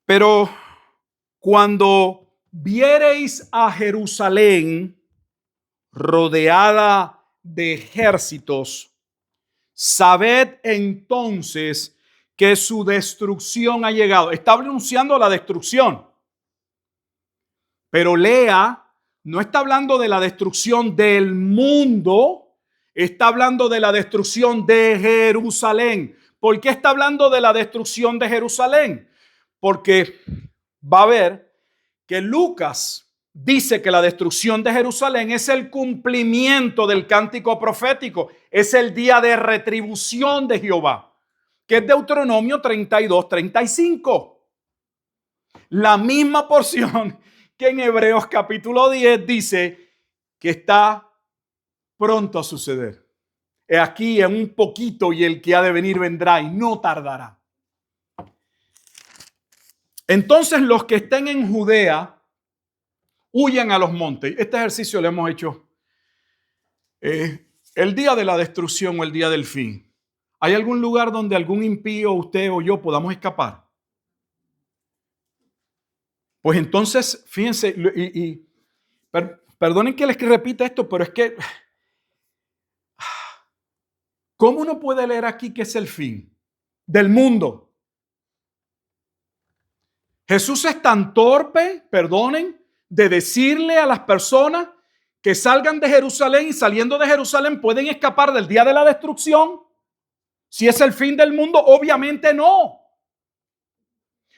Pero cuando viereis a Jerusalén rodeada de ejércitos, sabed entonces que su destrucción ha llegado. Está anunciando la destrucción. Pero lea, no está hablando de la destrucción del mundo, está hablando de la destrucción de Jerusalén. ¿Por qué está hablando de la destrucción de Jerusalén? Porque va a ver que Lucas dice que la destrucción de Jerusalén es el cumplimiento del cántico profético, es el día de retribución de Jehová, que es Deuteronomio 32-35. La misma porción que en Hebreos capítulo 10 dice que está pronto a suceder. He aquí en un poquito y el que ha de venir vendrá y no tardará. Entonces los que estén en Judea huyan a los montes. Este ejercicio lo hemos hecho el día de la destrucción o el día del fin. ¿Hay algún lugar donde algún impío, usted o yo, podamos escapar? Pues entonces, fíjense, perdonen que les repita esto, pero es que, ¿cómo uno puede leer aquí que es el fin del mundo? Jesús es tan torpe, perdonen, de decirle a las personas que salgan de Jerusalén y saliendo de Jerusalén pueden escapar del día de la destrucción. Si es el fin del mundo, obviamente no.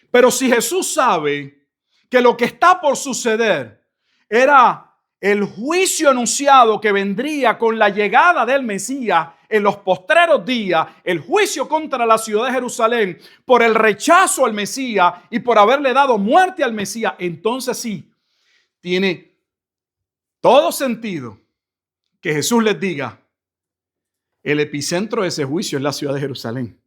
Pero si Jesús sabe que lo que está por suceder era el juicio anunciado que vendría con la llegada del Mesías en los postreros días, el juicio contra la ciudad de Jerusalén por el rechazo al Mesías y por haberle dado muerte al Mesías, entonces sí, tiene todo sentido que Jesús les diga: el epicentro de ese juicio es la ciudad de Jerusalén.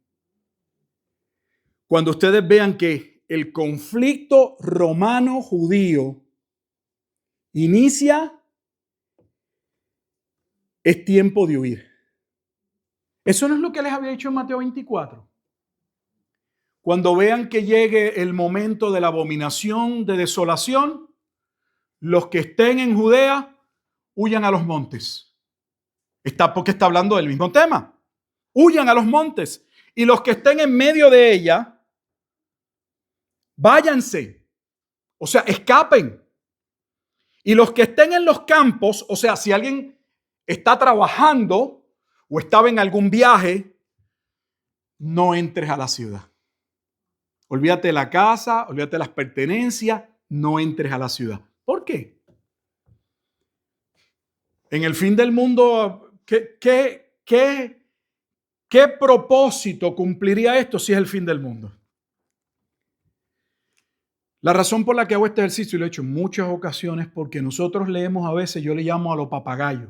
Cuando ustedes vean que el conflicto romano-judío inicia, es tiempo de huir. Eso no es lo que les había dicho en Mateo 24. Cuando vean que llegue el momento de la abominación de desolación, los que estén en Judea huyan a los montes. Porque está hablando del mismo tema. Huyan a los montes. Y los que estén en medio de ella, váyanse. O sea, escapen. Y los que estén en los campos, o sea, si alguien está trabajando o estaba en algún viaje, no entres a la ciudad. Olvídate de la casa, olvídate de las pertenencias, no entres a la ciudad. ¿Por qué? En el fin del mundo, ¿qué propósito cumpliría esto si es el fin del mundo? La razón por la que hago este ejercicio, y lo he hecho en muchas ocasiones, porque nosotros leemos a veces, yo le llamo a los papagayos,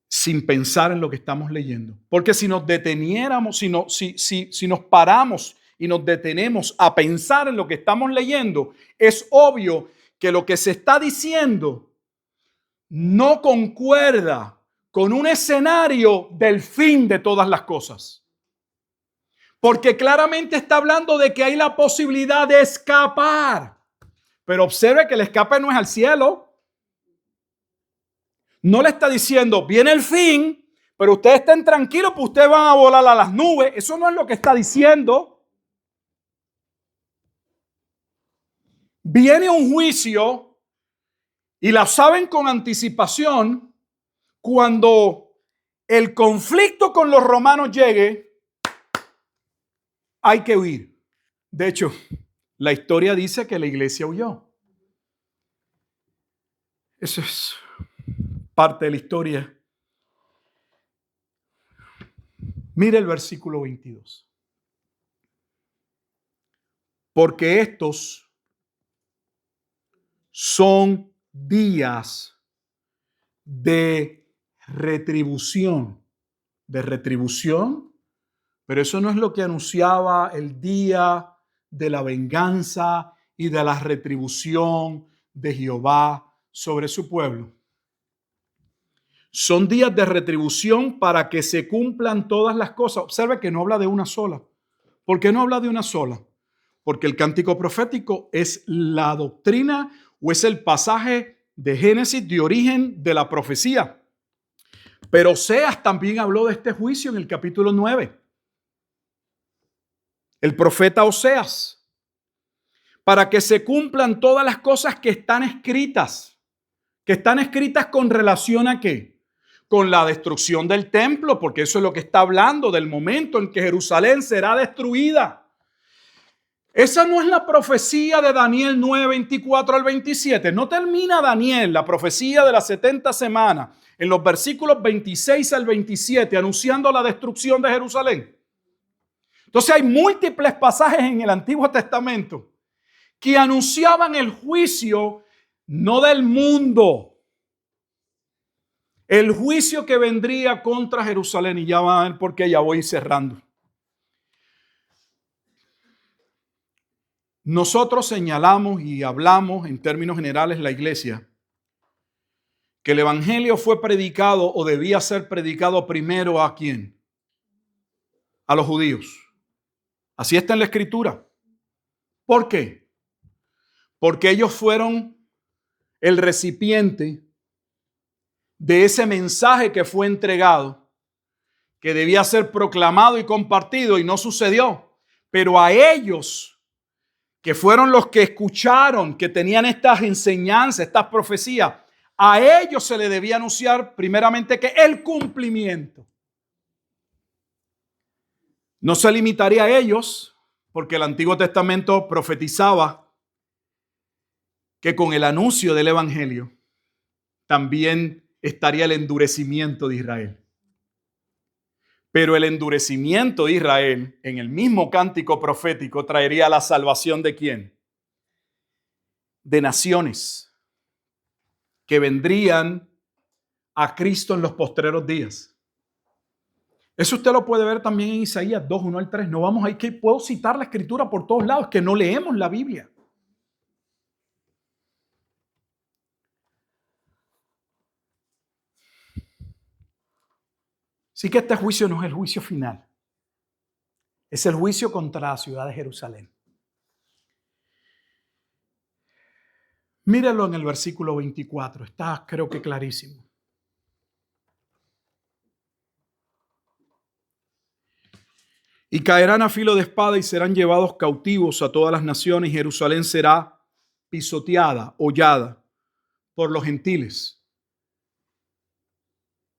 sin pensar en lo que estamos leyendo. Porque si nos deteniéramos, si nos paramos y nos detenemos a pensar en lo que estamos leyendo, es obvio que lo que se está diciendo no concuerda con un escenario del fin de todas las cosas. Porque claramente está hablando de que hay la posibilidad de escapar. Pero observe que el escape no es al cielo. No le está diciendo, viene el fin, pero ustedes estén tranquilos, pues ustedes van a volar a las nubes. Eso no es lo que está diciendo. Viene un juicio y la saben con anticipación. Cuando el conflicto con los romanos llegue, hay que huir. De hecho, la historia dice que la iglesia huyó. Eso es parte de la historia. Mire el versículo 22. Porque estos son días de retribución. De retribución, pero eso no es lo que anunciaba el día de la venganza y de la retribución de Jehová sobre su pueblo. Son días de retribución para que se cumplan todas las cosas. Observe que no habla de una sola. ¿Por qué no habla de una sola? Porque el cántico profético es la doctrina o es el pasaje de Génesis de origen de la profecía. Pero Oseas también habló de este juicio en el capítulo 9. El profeta Oseas. Para que se cumplan todas las cosas que están escritas. Que están escritas con relación a ¿qué? Con la destrucción del templo, porque eso es lo que está hablando del momento en que Jerusalén será destruida. Esa no es la profecía de Daniel 9, 24 al 27. No termina Daniel, la profecía de las 70 semanas, en los versículos 26 al 27, anunciando la destrucción de Jerusalén. Entonces hay múltiples pasajes en el Antiguo Testamento que anunciaban el juicio no del mundo, el juicio que vendría contra Jerusalén. Y ya van a ver por qué, ya voy cerrando. Nosotros señalamos y hablamos en términos generales la iglesia que el evangelio fue predicado o debía ser predicado primero ¿a quién? A los judíos. Así está en la escritura. ¿Por qué? Porque ellos fueron el recipiente de ese mensaje que fue entregado, que debía ser proclamado y compartido y no sucedió. Pero a ellos, que fueron los que escucharon, que tenían estas enseñanzas, estas profecías, a ellos se le debía anunciar primeramente que el cumplimiento. No se limitaría a ellos, porque el Antiguo Testamento profetizaba que con el anuncio del Evangelio también estaría el endurecimiento de Israel. Pero el endurecimiento de Israel en el mismo cántico profético traería la salvación ¿de quién? De naciones que vendrían a Cristo en los postreros días. Eso usted lo puede ver también en Isaías 2, 1 al 3. No vamos ahí, que puedo citar la escritura por todos lados, que no leemos la Biblia. Así que este juicio no es el juicio final. Es el juicio contra la ciudad de Jerusalén. Míralo en el versículo 24, está creo que clarísimo. Y caerán a filo de espada y serán llevados cautivos a todas las naciones, y Jerusalén será pisoteada, hollada por los gentiles.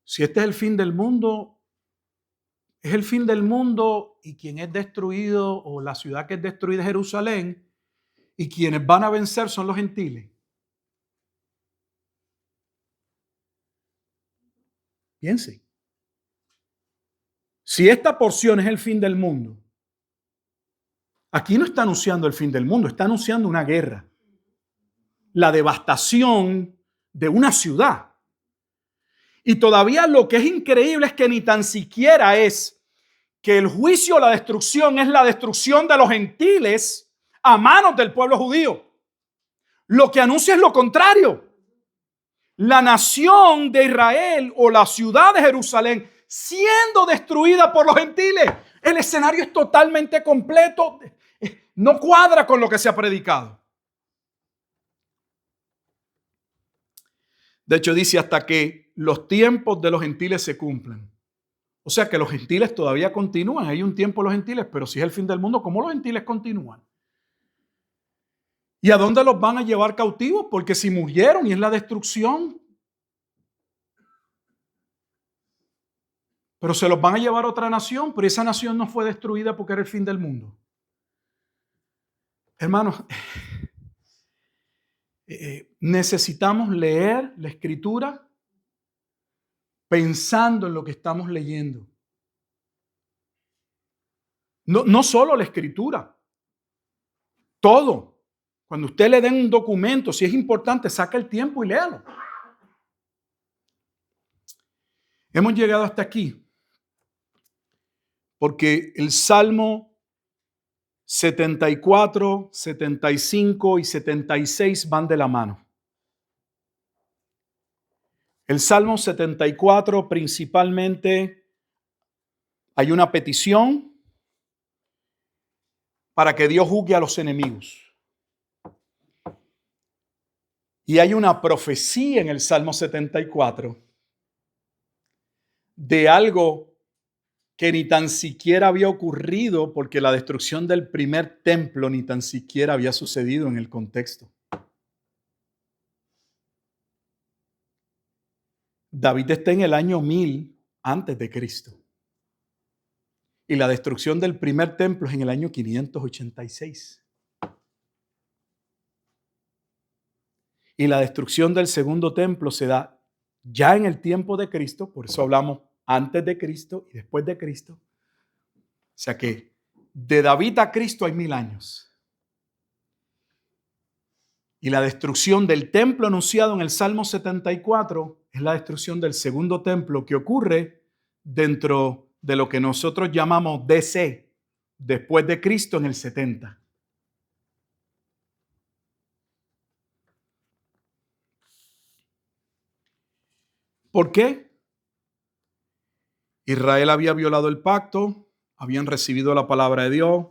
Si este es el fin del mundo, es el fin del mundo, y quien es destruido, o la ciudad que es destruida es Jerusalén, y quienes van a vencer son los gentiles. Piensen. Si esta porción es el fin del mundo, aquí no está anunciando el fin del mundo, está anunciando una guerra, la devastación de una ciudad. Y todavía lo que es increíble es que ni tan siquiera es que el juicio o la destrucción es la destrucción de los gentiles a manos del pueblo judío. Lo que anuncia es lo contrario. La nación de Israel o la ciudad de Jerusalén siendo destruida por los gentiles. El escenario es totalmente completo. No cuadra con lo que se ha predicado. De hecho, dice hasta que los tiempos de los gentiles se cumplan. O sea que los gentiles todavía continúan. Hay un tiempo los gentiles, pero si es el fin del mundo, ¿cómo los gentiles continúan? ¿Y a dónde los van a llevar cautivos? Porque si murieron y es la destrucción, pero se los van a llevar a otra nación, pero esa nación no fue destruida porque era el fin del mundo. Hermanos, necesitamos leer la Escritura pensando en lo que estamos leyendo. No solo la Escritura, todo. Cuando usted le den un documento, si es importante, saca el tiempo y léalo. Hemos llegado hasta aquí porque el Salmo 74, 75 y 76 van de la mano. El Salmo 74 principalmente hay una petición para que Dios juzgue a los enemigos. Y hay una profecía en el Salmo 74 de algo que ni tan siquiera había ocurrido porque la destrucción del primer templo ni tan siquiera había sucedido en el contexto. David está en el año 1000 antes de Cristo. Y la destrucción del primer templo es en el año 586. Y la destrucción del segundo templo se da ya en el tiempo de Cristo, por eso hablamos antes de Cristo y después de Cristo. O sea que de David a Cristo hay 1000 años. Y la destrucción del templo anunciado en el Salmo 74 es la destrucción del segundo templo que ocurre dentro de lo que nosotros llamamos DC, después de Cristo en el 70. ¿Por qué? Israel había violado el pacto, habían recibido la palabra de Dios,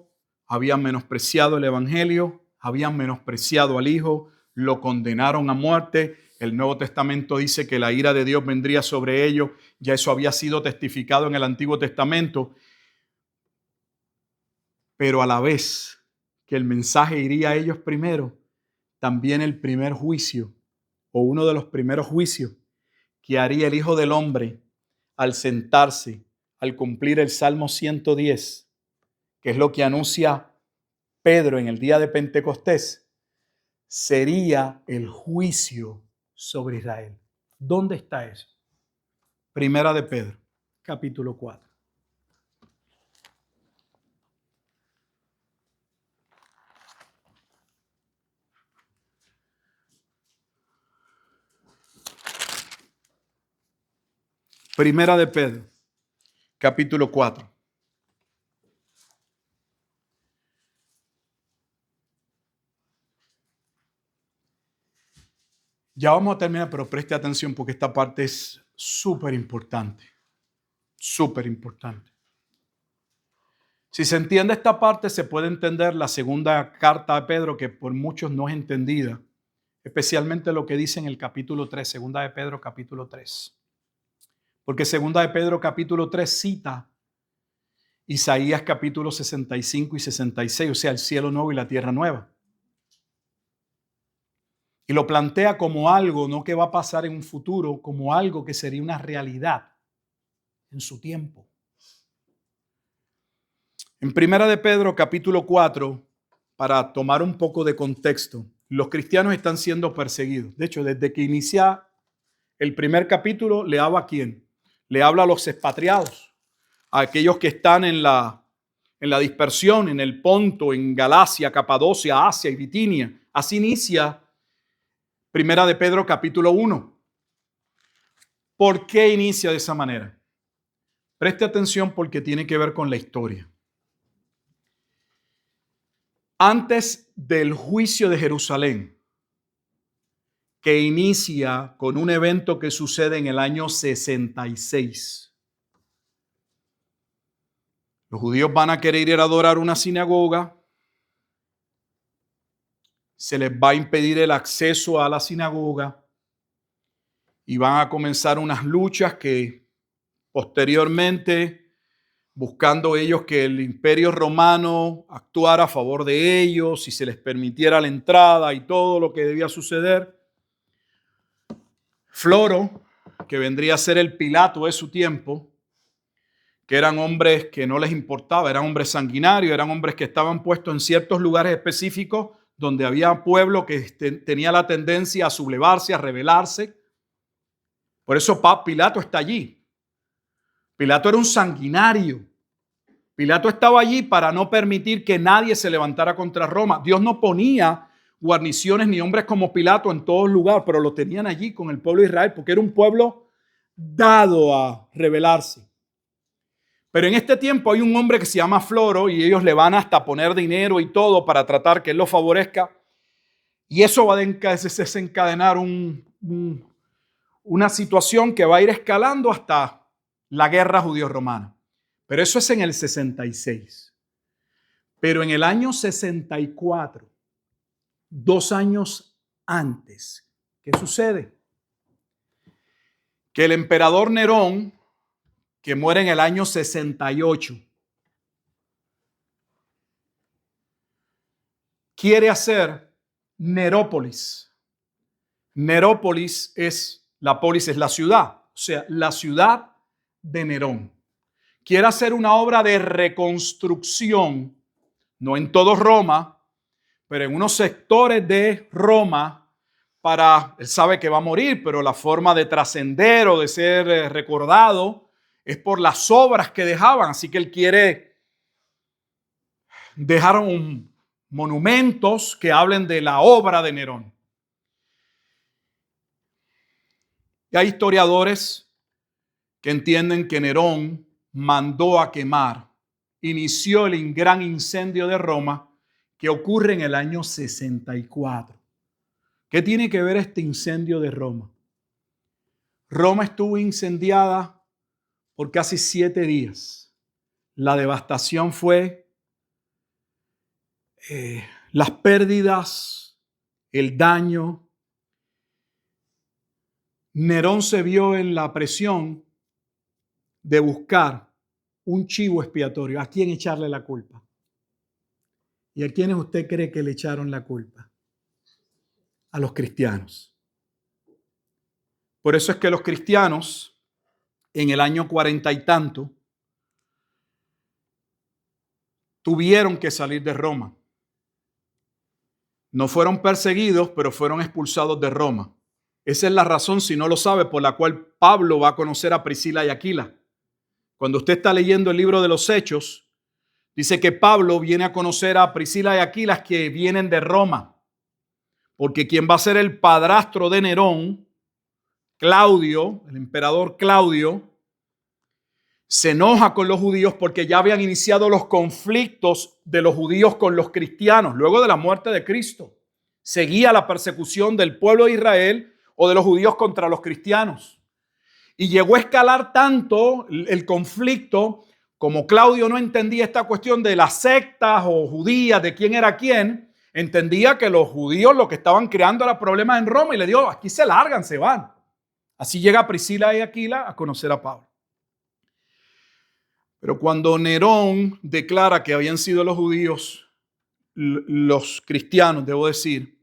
habían menospreciado el evangelio, habían menospreciado al Hijo, lo condenaron a muerte. El Nuevo Testamento dice que la ira de Dios vendría sobre ellos. Ya eso había sido testificado en el Antiguo Testamento. Pero a la vez que el mensaje iría a ellos primero, también el primer juicio, o uno de los primeros juicios que haría el Hijo del Hombre al sentarse, al cumplir el Salmo 110, que es lo que anuncia Pedro en el día de Pentecostés, sería el juicio sobre Israel. ¿Dónde está eso? Primera de Pedro, capítulo 4. Primera de Pedro, capítulo 4. Ya vamos a terminar, pero preste atención porque esta parte es súper importante. Súper importante. Si se entiende esta parte, se puede entender la segunda carta de Pedro, que por muchos no es entendida, especialmente lo que dice en el capítulo 3, segunda de Pedro capítulo 3. Porque segunda de Pedro capítulo 3 cita Isaías capítulo 65 y 66, o sea, el cielo nuevo y la tierra nueva. Y lo plantea como algo, no que va a pasar en un futuro, como algo que sería una realidad en su tiempo. En primera de Pedro capítulo 4, para tomar un poco de contexto, los cristianos están siendo perseguidos. De hecho, desde que inicia el primer capítulo, le habla a quién? Le habla a los expatriados, a aquellos que están en la dispersión, en el Ponto, en Galacia, Capadocia, Asia y Bitinia. Así inicia primera de Pedro capítulo 1. ¿Por qué inicia de esa manera? Preste atención porque tiene que ver con la historia. Antes del juicio de Jerusalén, que inicia con un evento que sucede en el año 66. Los judíos van a querer ir a adorar una sinagoga. Se les va a impedir el acceso a la sinagoga y van a comenzar unas luchas que posteriormente, buscando ellos que el imperio romano actuara a favor de ellos y se les permitiera la entrada y todo lo que debía suceder, Floro, que vendría a ser el Pilato de su tiempo, que eran hombres que no les importaba, eran hombres sanguinarios, eran hombres que estaban puestos en ciertos lugares específicos donde había pueblo que tenía la tendencia a sublevarse, a rebelarse. Por eso Pilato está allí. Pilato era un sanguinario. Pilato estaba allí para no permitir que nadie se levantara contra Roma. Dios no ponía guarniciones ni hombres como Pilato en todo lugar, pero lo tenían allí con el pueblo de Israel porque era un pueblo dado a rebelarse. Pero en este tiempo hay un hombre que se llama Floro y ellos le van hasta poner dinero y todo para tratar que él lo favorezca. Y eso va a desencadenar una situación que va a ir escalando hasta la guerra judío-romana. Pero eso es en el 66. Pero en el año 64, 2 años antes, ¿qué sucede? Que el emperador Nerón, que muere en el año 68, quiere hacer Nerópolis. Nerópolis la polis es la ciudad, o sea, la ciudad de Nerón. Quiere hacer una obra de reconstrucción, no en todo Roma, pero en unos sectores de Roma él sabe que va a morir, pero la forma de trascender o de ser recordado es por las obras que dejaban. Así que él quiere dejar monumentos que hablen de la obra de Nerón. Y hay historiadores que entienden que Nerón mandó a quemar, inició el gran incendio de Roma que ocurre en el año 64. ¿Qué tiene que ver este incendio de Roma? Roma estuvo incendiada por casi 7 días. La devastación fue las pérdidas, el daño. Nerón se vio en la presión de buscar un chivo expiatorio. ¿A quién echarle la culpa? ¿Y a quiénes usted cree que le echaron la culpa? A los cristianos. Por eso es que los cristianos, en el año 40 y tanto, tuvieron que salir de Roma. No fueron perseguidos, pero fueron expulsados de Roma. Esa es la razón, si no lo sabe, por la cual Pablo va a conocer a Priscila y Aquila. Cuando usted está leyendo el libro de los Hechos, dice que Pablo viene a conocer a Priscila y Aquila que vienen de Roma. Porque quien va a ser el padrastro de Nerón, Claudio, el emperador Claudio, se enoja con los judíos porque ya habían iniciado los conflictos de los judíos con los cristianos. Luego de la muerte de Cristo, seguía la persecución del pueblo de Israel o de los judíos contra los cristianos. Y llegó a escalar tanto el conflicto como Claudio no entendía esta cuestión de las sectas o judías, de quién era quién, entendía que los judíos lo que estaban creando era problemas en Roma y le dijo, aquí se largan, se van. Así llega Priscila y Aquila a conocer a Pablo. Pero cuando Nerón declara que habían sido los judíos, los cristianos, debo decir,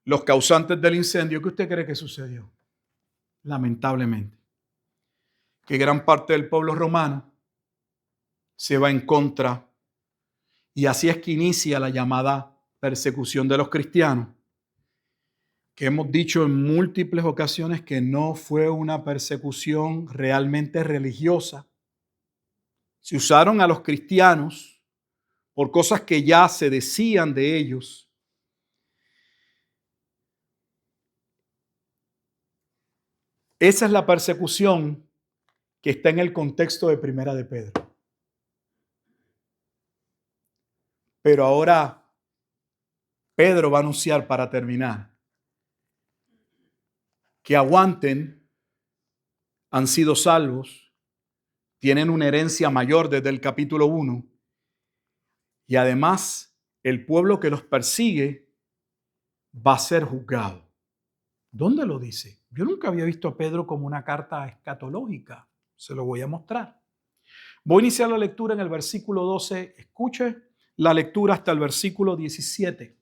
los causantes del incendio, ¿qué usted cree que sucedió? Lamentablemente, que gran parte del pueblo romano se va en contra, y así es que inicia la llamada persecución de los cristianos, que hemos dicho en múltiples ocasiones que no fue una persecución realmente religiosa. Se usaron a los cristianos por cosas que ya se decían de ellos. Esa es la persecución que está en el contexto de Primera de Pedro. Pero ahora Pedro va a anunciar, para terminar, que aguanten, han sido salvos, tienen una herencia mayor desde el capítulo 1, y además el pueblo que los persigue va a ser juzgado. ¿Dónde lo dice? Yo nunca había visto a Pedro como una carta escatológica. Se lo voy a mostrar. Voy a iniciar la lectura en el versículo 12. Escuche la lectura hasta el versículo 17.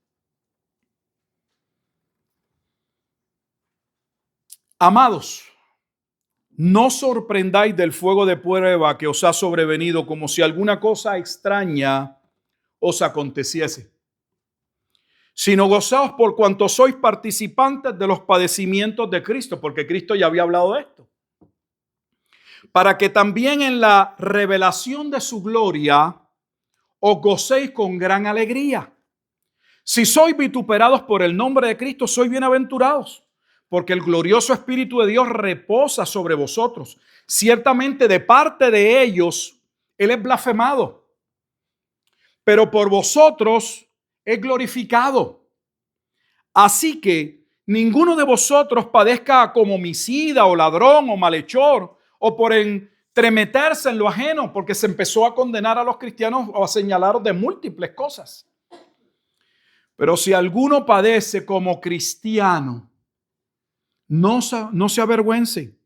Amados, no sorprendáis del fuego de prueba que os ha sobrevenido como si alguna cosa extraña os aconteciese, sino gozaos por cuanto sois participantes de los padecimientos de Cristo, porque Cristo ya había hablado de esto, para que también en la revelación de su gloria os gocéis con gran alegría. Si sois vituperados por el nombre de Cristo, sois bienaventurados, porque el glorioso Espíritu de Dios reposa sobre vosotros. Ciertamente de parte de ellos, Él es blasfemado, pero por vosotros es glorificado. Así que ninguno de vosotros padezca como homicida o ladrón o malhechor o por entremeterse en lo ajeno, porque se empezó a condenar a los cristianos o a señalar de múltiples cosas. Pero si alguno padece como cristiano, no se avergüence,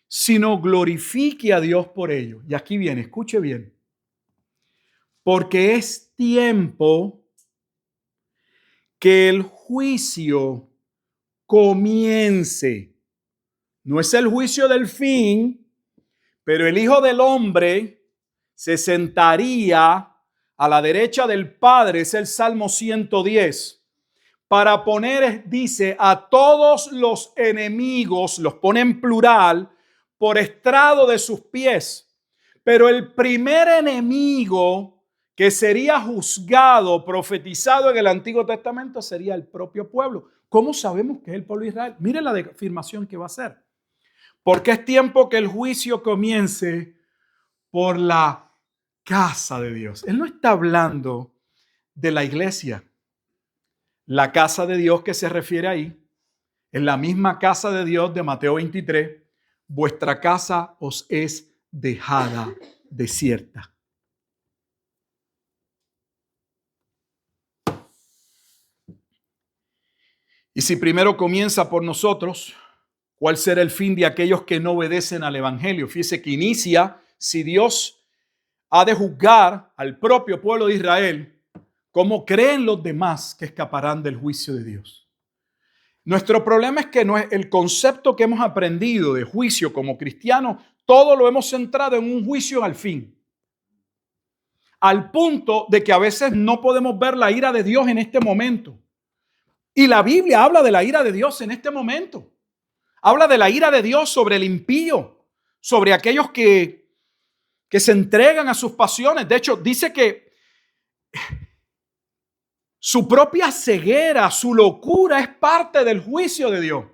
sino glorifique a Dios por ello. Y aquí viene, escuche bien. Porque es tiempo que el juicio comience. No es el juicio del fin, pero el Hijo del Hombre se sentaría a la derecha del Padre, es el Salmo 110, para poner, dice, a todos los enemigos, los pone en plural, por estrado de sus pies. Pero el primer enemigo que sería juzgado, profetizado en el Antiguo Testamento, sería el propio pueblo. ¿Cómo sabemos que es el pueblo de Israel? Mire la afirmación que va a hacer. Porque es tiempo que el juicio comience por la casa de Dios. Él no está hablando de la iglesia. La casa de Dios que se refiere ahí es la misma casa de Dios de Mateo 23. Vuestra casa os es dejada desierta. Y si primero comienza por nosotros, ¿cuál será el fin de aquellos que no obedecen al evangelio? Fíjese que inicia, si Dios ha de juzgar al propio pueblo de Israel, ¿cómo creen los demás que escaparán del juicio de Dios? Nuestro problema es que no es el concepto que hemos aprendido de juicio como cristianos, todo lo hemos centrado en un juicio al fin. Al punto de que a veces no podemos ver la ira de Dios en este momento. Y la Biblia habla de la ira de Dios en este momento. Habla de la ira de Dios sobre el impío, sobre aquellos que se entregan a sus pasiones. De hecho, dice que su propia ceguera, su locura es parte del juicio de Dios.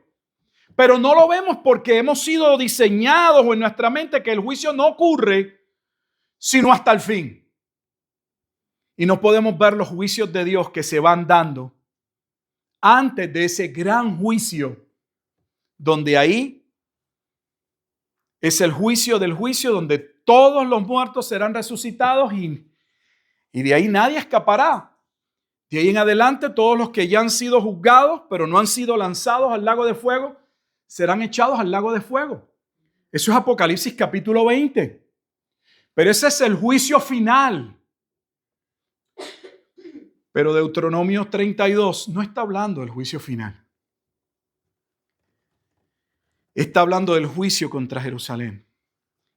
Pero no lo vemos porque hemos sido diseñados en nuestra mente que el juicio no ocurre sino hasta el fin. Y no podemos ver los juicios de Dios que se van dando antes de ese gran juicio, donde ahí es el juicio del juicio, donde todos los muertos serán resucitados y de ahí nadie escapará. De ahí en adelante, todos los que ya han sido juzgados, pero no han sido lanzados al lago de fuego, serán echados al lago de fuego. Eso es Apocalipsis capítulo 20. Pero ese es el juicio final. Pero Deuteronomio 32 no está hablando del juicio final. Está hablando del juicio contra Jerusalén.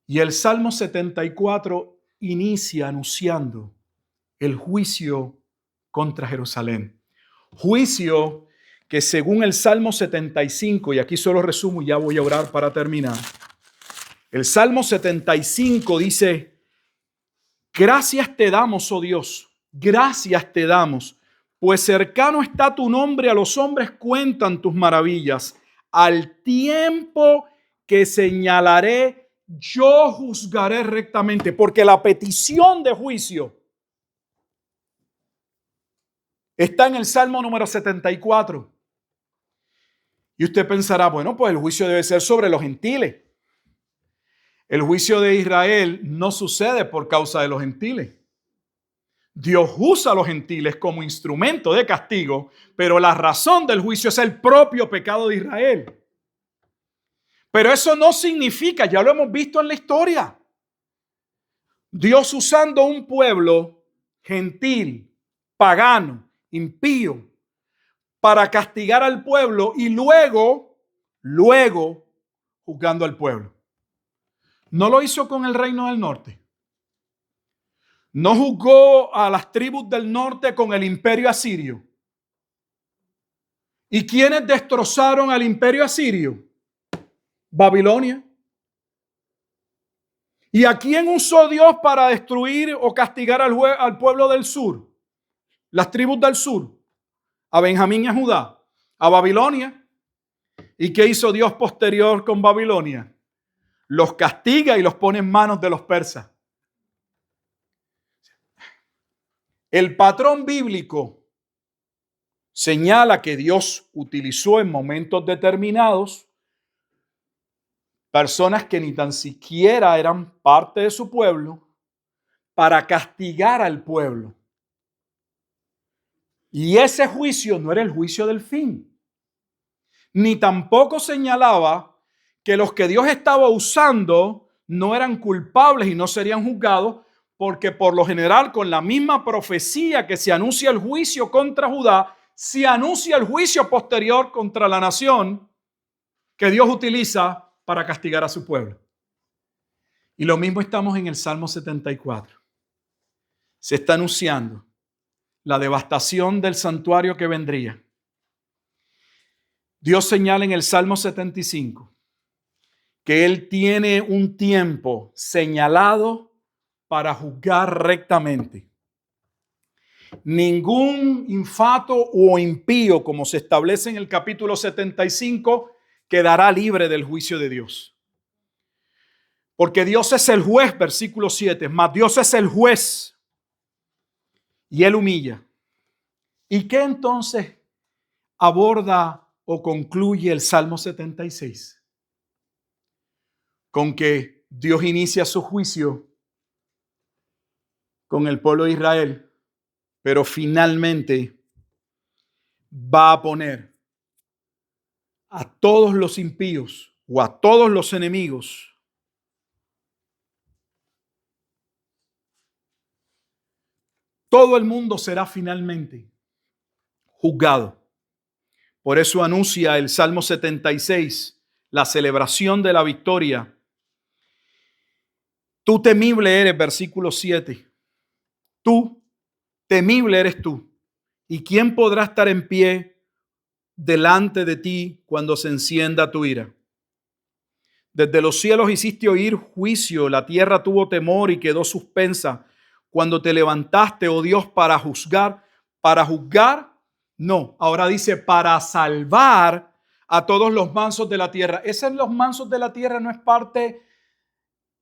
Y el Salmo 74 inicia anunciando el juicio contra Jerusalén. Juicio que según el Salmo 75, y aquí solo resumo y ya voy a orar para terminar. El Salmo 75 dice: gracias te damos, oh Dios, gracias te damos, pues cercano está tu nombre a los hombres, cuentan tus maravillas. Al tiempo que señalaré, yo juzgaré rectamente, porque la petición de juicio está en el Salmo número 74. Y usted pensará, bueno, pues el juicio debe ser sobre los gentiles. El juicio de Israel no sucede por causa de los gentiles. Dios usa a los gentiles como instrumento de castigo, pero la razón del juicio es el propio pecado de Israel. Pero eso no significa, ya lo hemos visto en la historia, Dios usando un pueblo gentil, pagano, impío, para castigar al pueblo y luego juzgando al pueblo. No lo hizo con el reino del norte. No juzgó a las tribus del norte con el imperio asirio. ¿Y quiénes destrozaron al imperio asirio? Babilonia. ¿Y a quién usó Dios para destruir o castigar al pueblo del sur? Las tribus del sur. A Benjamín y a Judá. A Babilonia. ¿Y qué hizo Dios posterior con Babilonia? Los castiga y los pone en manos de los persas. El patrón bíblico señala que Dios utilizó en momentos determinados personas que ni tan siquiera eran parte de su pueblo para castigar al pueblo. Y ese juicio no era el juicio del fin. Ni tampoco señalaba que los que Dios estaba usando no eran culpables y no serían juzgados, porque por lo general con la misma profecía que se anuncia el juicio contra Judá, se anuncia el juicio posterior contra la nación que Dios utiliza para castigar a su pueblo. Y lo mismo estamos en el Salmo 74. Se está anunciando la devastación del santuario que vendría. Dios señala en el Salmo 75 que Él tiene un tiempo señalado para juzgar rectamente. Ningún infato o impío, como se establece en el capítulo 75, quedará libre del juicio de Dios. Porque Dios es el juez, versículo 7, más Dios es el juez y Él humilla. ¿Y qué entonces aborda o concluye el Salmo 76? Con que Dios inicia su juicio con el pueblo de Israel, pero finalmente va a poner a todos los impíos o a todos los enemigos todo el mundo será finalmente juzgado. Por eso anuncia el Salmo 76 la celebración de la victoria. Tú temible eres, versículo 7. Tú, temible eres tú. ¿Y quién podrá estar en pie delante de ti cuando se encienda tu ira? Desde los cielos hiciste oír juicio, la tierra tuvo temor y quedó suspensa. Cuando te levantaste, oh Dios, para juzgar, no, ahora dice para salvar a todos los mansos de la tierra. Ese en los mansos de la tierra no es parte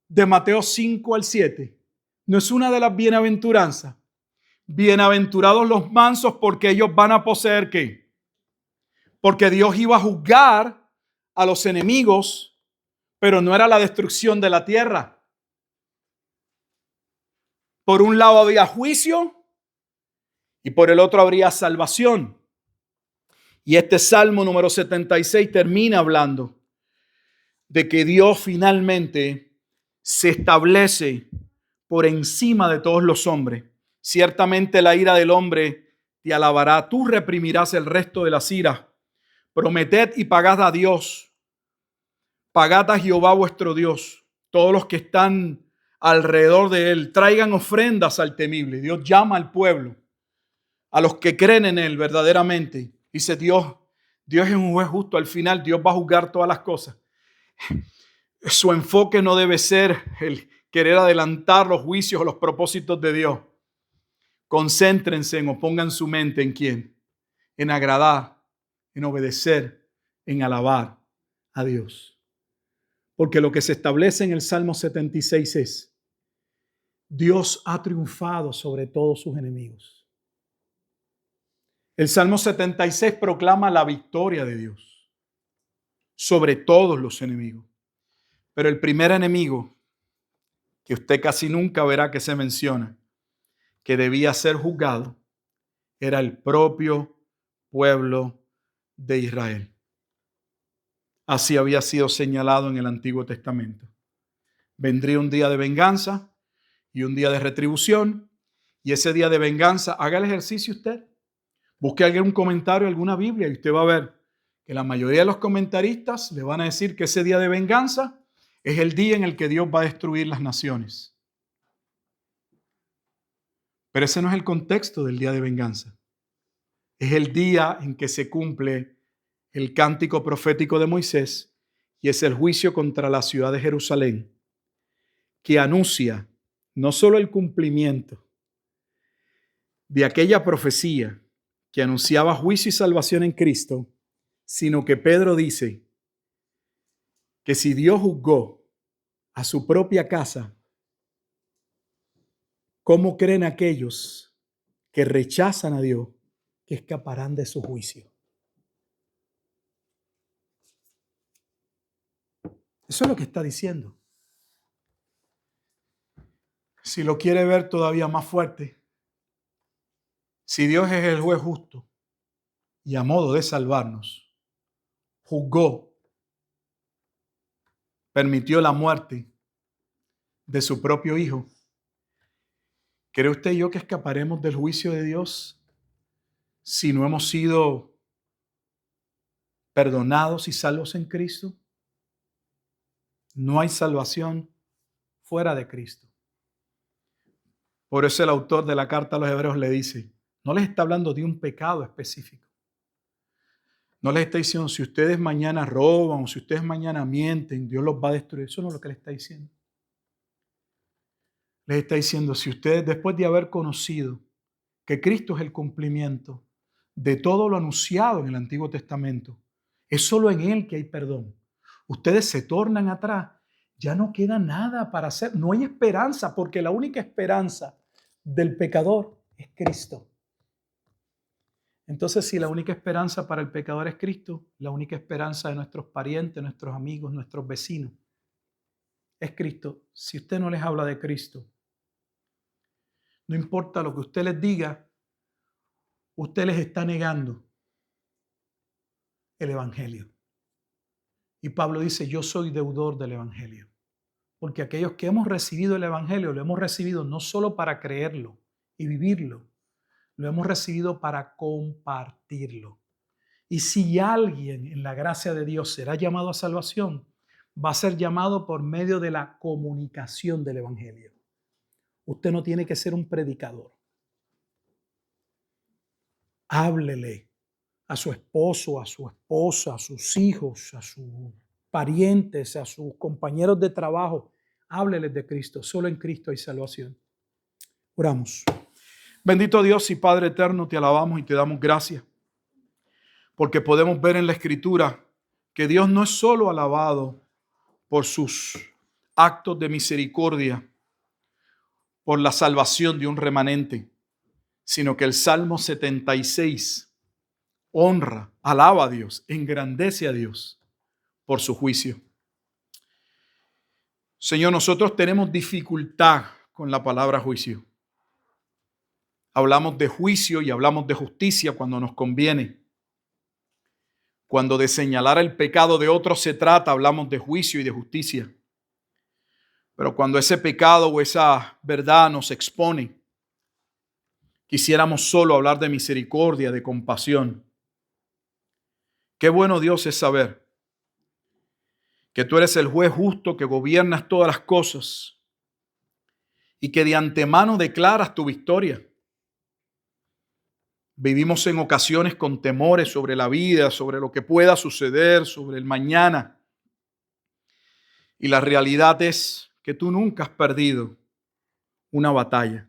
de Mateo 5 al 7. No es una de las bienaventuranzas. Bienaventurados los mansos porque ellos van a poseer ¿qué? Porque Dios iba a juzgar a los enemigos, pero no era la destrucción de la tierra. Por un lado había juicio y por el otro habría salvación. Y este Salmo número 76 termina hablando de que Dios finalmente se establece por encima de todos los hombres. Ciertamente la ira del hombre te alabará, tú reprimirás el resto de las iras. Prometed y pagad a Dios, pagad a Jehová vuestro Dios. Todos los que están alrededor de él traigan ofrendas al temible. Dios llama al pueblo, a los que creen en él verdaderamente. Dice Dios es un juez justo. Al final Dios va a juzgar todas las cosas. Su enfoque no debe ser el querer adelantar los juicios o los propósitos de Dios. Concéntrense o pongan su mente en quién, en agradar, en obedecer, en alabar a Dios. Porque lo que se establece en el Salmo 76 es: Dios ha triunfado sobre todos sus enemigos. El Salmo 76 proclama la victoria de Dios sobre todos los enemigos. Pero el primer enemigo, que usted casi nunca verá que se menciona, que debía ser juzgado, era el propio pueblo de Israel. Así había sido señalado en el Antiguo Testamento. Vendría un día de venganza y un día de retribución, y ese día de venganza, haga el ejercicio usted. Busque algún comentario, alguna Biblia, y usted va a ver que la mayoría de los comentaristas le van a decir que ese día de venganza es el día en el que Dios va a destruir las naciones. Pero ese no es el contexto del día de venganza. Es el día en que se cumple el cántico profético de Moisés y es el juicio contra la ciudad de Jerusalén, que anuncia no solo el cumplimiento de aquella profecía que anunciaba juicio y salvación en Cristo, sino que Pedro dice que si Dios juzgó a su propia casa, ¿cómo creen aquellos que rechazan a Dios que escaparán de su juicio? Eso es lo que está diciendo. Si lo quiere ver todavía más fuerte, si Dios es el juez justo y a modo de salvarnos, juzgó, permitió la muerte de su propio Hijo, ¿cree usted y yo que escaparemos del juicio de Dios si no hemos sido perdonados y salvos en Cristo? No hay salvación fuera de Cristo. Por eso el autor de la carta a los Hebreos le dice, no les está hablando de un pecado específico. No les está diciendo, si ustedes mañana roban o si ustedes mañana mienten, Dios los va a destruir. Eso no es lo que le está diciendo. Les está diciendo, si ustedes después de haber conocido que Cristo es el cumplimiento de todo lo anunciado en el Antiguo Testamento, es solo en Él que hay perdón. Ustedes se tornan atrás, ya no queda nada para hacer. No hay esperanza, porque la única esperanza del pecador es Cristo. Entonces, si la única esperanza para el pecador es Cristo, la única esperanza de nuestros parientes, nuestros amigos, nuestros vecinos es Cristo. Si usted no les habla de Cristo, no importa lo que usted les diga, usted les está negando el Evangelio. Y Pablo dice, yo soy deudor del Evangelio. Porque aquellos que hemos recibido el Evangelio, lo hemos recibido no solo para creerlo y vivirlo, lo hemos recibido para compartirlo. Y si alguien en la gracia de Dios será llamado a salvación, va a ser llamado por medio de la comunicación del Evangelio. Usted no tiene que ser un predicador. Háblele a su esposo, a su esposa, a sus hijos, a sus parientes, a sus compañeros de trabajo. Hábleles de Cristo. Solo en Cristo hay salvación. Oramos. Bendito Dios y Padre eterno, te alabamos y te damos gracias, porque podemos ver en la Escritura que Dios no es solo alabado por sus actos de misericordia, por la salvación de un remanente, sino que el Salmo 76 honra, alaba a Dios, engrandece a Dios por su juicio. Señor, nosotros tenemos dificultad con la palabra juicio. Hablamos de juicio y hablamos de justicia cuando nos conviene. Cuando de señalar el pecado de otros se trata, hablamos de juicio y de justicia. Pero cuando ese pecado o esa verdad nos expone, quisiéramos solo hablar de misericordia, de compasión. Qué bueno, Dios, es saber que tú eres el juez justo, que gobiernas todas las cosas y que de antemano declaras tu victoria. Vivimos en ocasiones con temores sobre la vida, sobre lo que pueda suceder, sobre el mañana. Y la realidad es que tú nunca has perdido una batalla.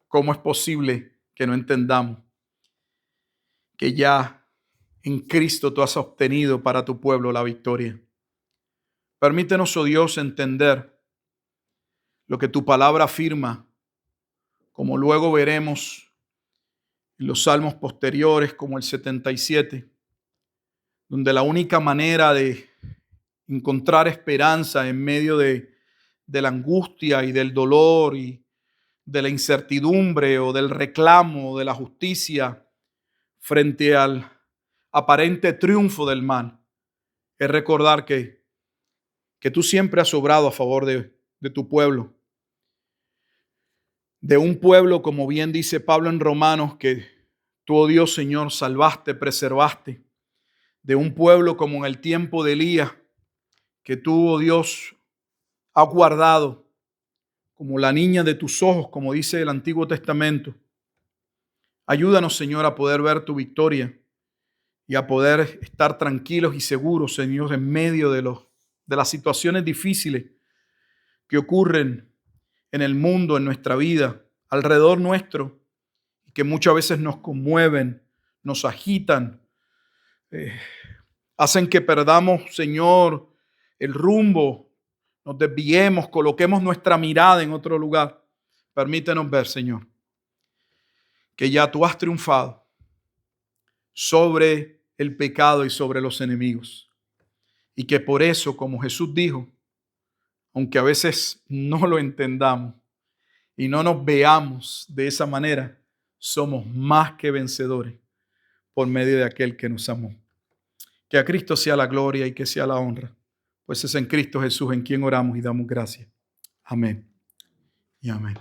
¿Cómo es posible que no entendamos que ya en Cristo tú has obtenido para tu pueblo la victoria? Permítenos, oh Dios, entender lo que tu palabra afirma, como luego veremos en los salmos posteriores, como el 77, donde la única manera de encontrar esperanza en medio de la angustia y del dolor y de la incertidumbre o del reclamo o de la justicia frente al aparente triunfo del mal, es recordar que tú siempre has obrado a favor de tu pueblo. De un pueblo, como bien dice Pablo en Romanos, que tú, oh Dios, Señor, salvaste, preservaste. De un pueblo como en el tiempo de Elías, que tú, oh Dios, has guardado como la niña de tus ojos, como dice el Antiguo Testamento. Ayúdanos, Señor, a poder ver tu victoria y a poder estar tranquilos y seguros, Señor, en medio de las situaciones difíciles que ocurren en el mundo, en nuestra vida, alrededor nuestro, y que muchas veces nos conmueven, nos agitan, hacen que perdamos, Señor, el rumbo, nos desviemos, coloquemos nuestra mirada en otro lugar. Permítenos ver, Señor, que ya tú has triunfado sobre el pecado y sobre los enemigos. Y que por eso, como Jesús dijo, aunque a veces no lo entendamos y no nos veamos de esa manera, somos más que vencedores por medio de aquel que nos amó. Que a Cristo sea la gloria y que sea la honra, pues es en Cristo Jesús en quien oramos y damos gracias. Amén y amén.